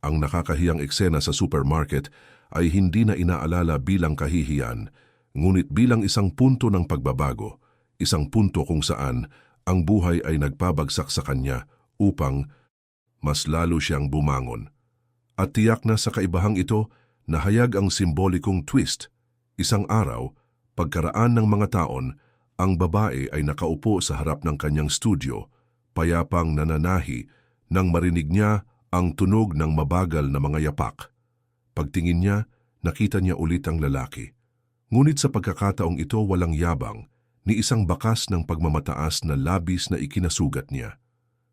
Ang nakakahiyang eksena sa supermarket ay hindi na inaalala bilang kahihiyan, ngunit bilang isang punto ng pagbabago, isang punto kung saan ang buhay ay nagpabagsak sa kanya upang mas lalo siyang bumangon. At tiyak na sa kaibahang ito, nahayag ang simbolikong twist. Isang araw, pagkaraan ng mga taon, ang babae ay nakaupo sa harap ng kanyang studio, payapang nananahi, nang marinig niya ang tunog ng mabagal na mga yapak. Pagtingin niya, nakita niya ulit ang lalaki. Ngunit sa pagkakataong ito walang yabang, ni isang bakas ng pagmamataas na labis na ikinasugat niya.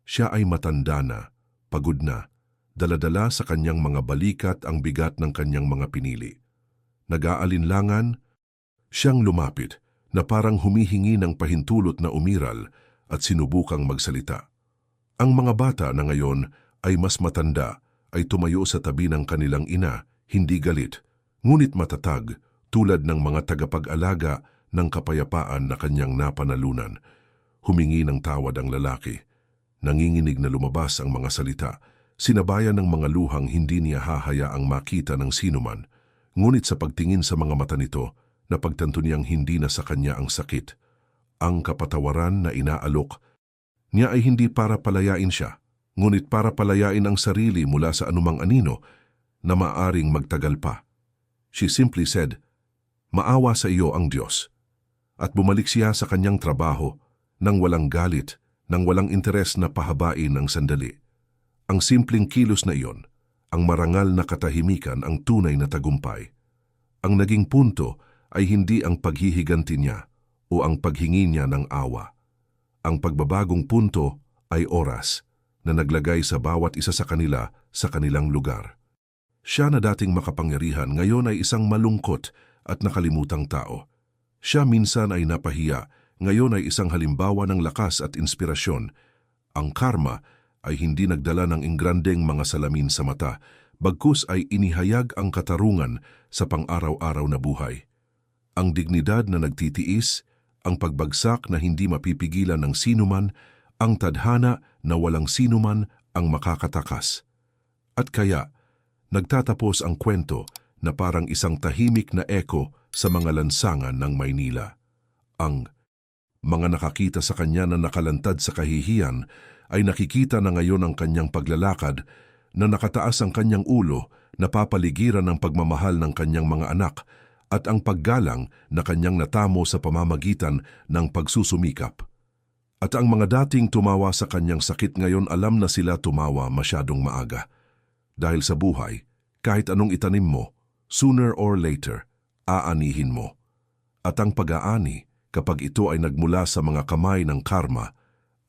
Siya ay matanda na, pagod na, daladala sa kanyang mga balikat ang bigat ng kanyang mga pinili. Nag-aalinlangan, siyang lumapit na parang humihingi ng pahintulot na umiral at sinubukang magsalita. Ang mga bata na ngayon ay mas matanda ay tumayo sa tabi ng kanilang ina, hindi galit, ngunit matatag tulad ng mga tagapag-alaga ng kapayapaan na kanyang napanalunan. Humingi ng tawad ang lalaki. Nanginginig na lumabas ang mga salita, sinabayan ng mga luhang hindi niya hahayaang makita ng sinuman. Ngunit sa pagtingin sa mga mata nito, napagtanto niyang hindi na sa kanya ang sakit. Ang kapatawaran na inaalok niya ay hindi para palayain siya, ngunit para palayain ang sarili mula sa anumang anino na maaring magtagal pa. She simply said, "Maawa sa iyo ang Diyos." At bumalik siya sa kanyang trabaho nang walang galit, nang walang interes na pahabain ng sandali. Ang simpleng kilos na iyon, ang marangal na katahimikan ang tunay na tagumpay. Ang naging punto ay hindi ang paghihiganti niya o ang paghingi niya ng awa. Ang pagbabagong punto ay oras na naglagay sa bawat isa sa kanila sa kanilang lugar. Siya na dating makapangyarihan ngayon ay isang malungkot at nakalimutang tao. Siya minsan ay napahiya, ngayon ay isang halimbawa ng lakas at inspirasyon. Ang karma ay hindi nagdala ng ingrandeng mga salamin sa mata, bagkus ay inihayag ang katarungan sa pang-araw-araw na buhay. Ang dignidad na nagtitiis, ang pagbagsak na hindi mapipigilan ng sinuman, ang tadhana na walang sinuman ang makakatakas. At kaya, nagtatapos ang kwento na parang isang tahimik na eko sa mga lansangan ng Maynila. Ang mga nakakita sa kanya na nakalantad sa kahihiyan ay nakikita na ngayon ang kanyang paglalakad, na nakataas ang kanyang ulo, napapaligiran ng pagmamahal ng kanyang mga anak, at ang paggalang na kanyang natamo sa pamamagitan ng pagsusumikap. At ang mga dating tumawa sa kanyang sakit ngayon alam na sila tumawa masyadong maaga. Dahil sa buhay, kahit anong itanim mo, sooner or later, aanihin mo. At ang pag-aani, kapag ito ay nagmula sa mga kamay ng karma,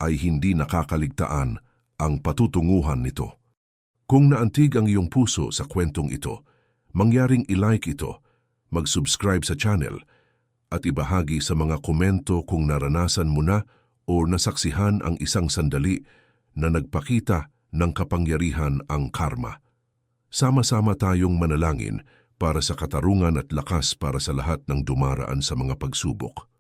ay hindi nakakaligtaan ang patutunguhan nito. Kung naantig ang iyong puso sa kwentong ito, mangyaring i-like ito, mag-subscribe sa channel, at ibahagi sa mga komento kung naranasan mo na o nasaksihan ang isang sandali na nagpakita ng kapangyarihan ang karma. Sama-sama tayong manalangin para sa katarungan at lakas para sa lahat ng dumaraan sa mga pagsubok.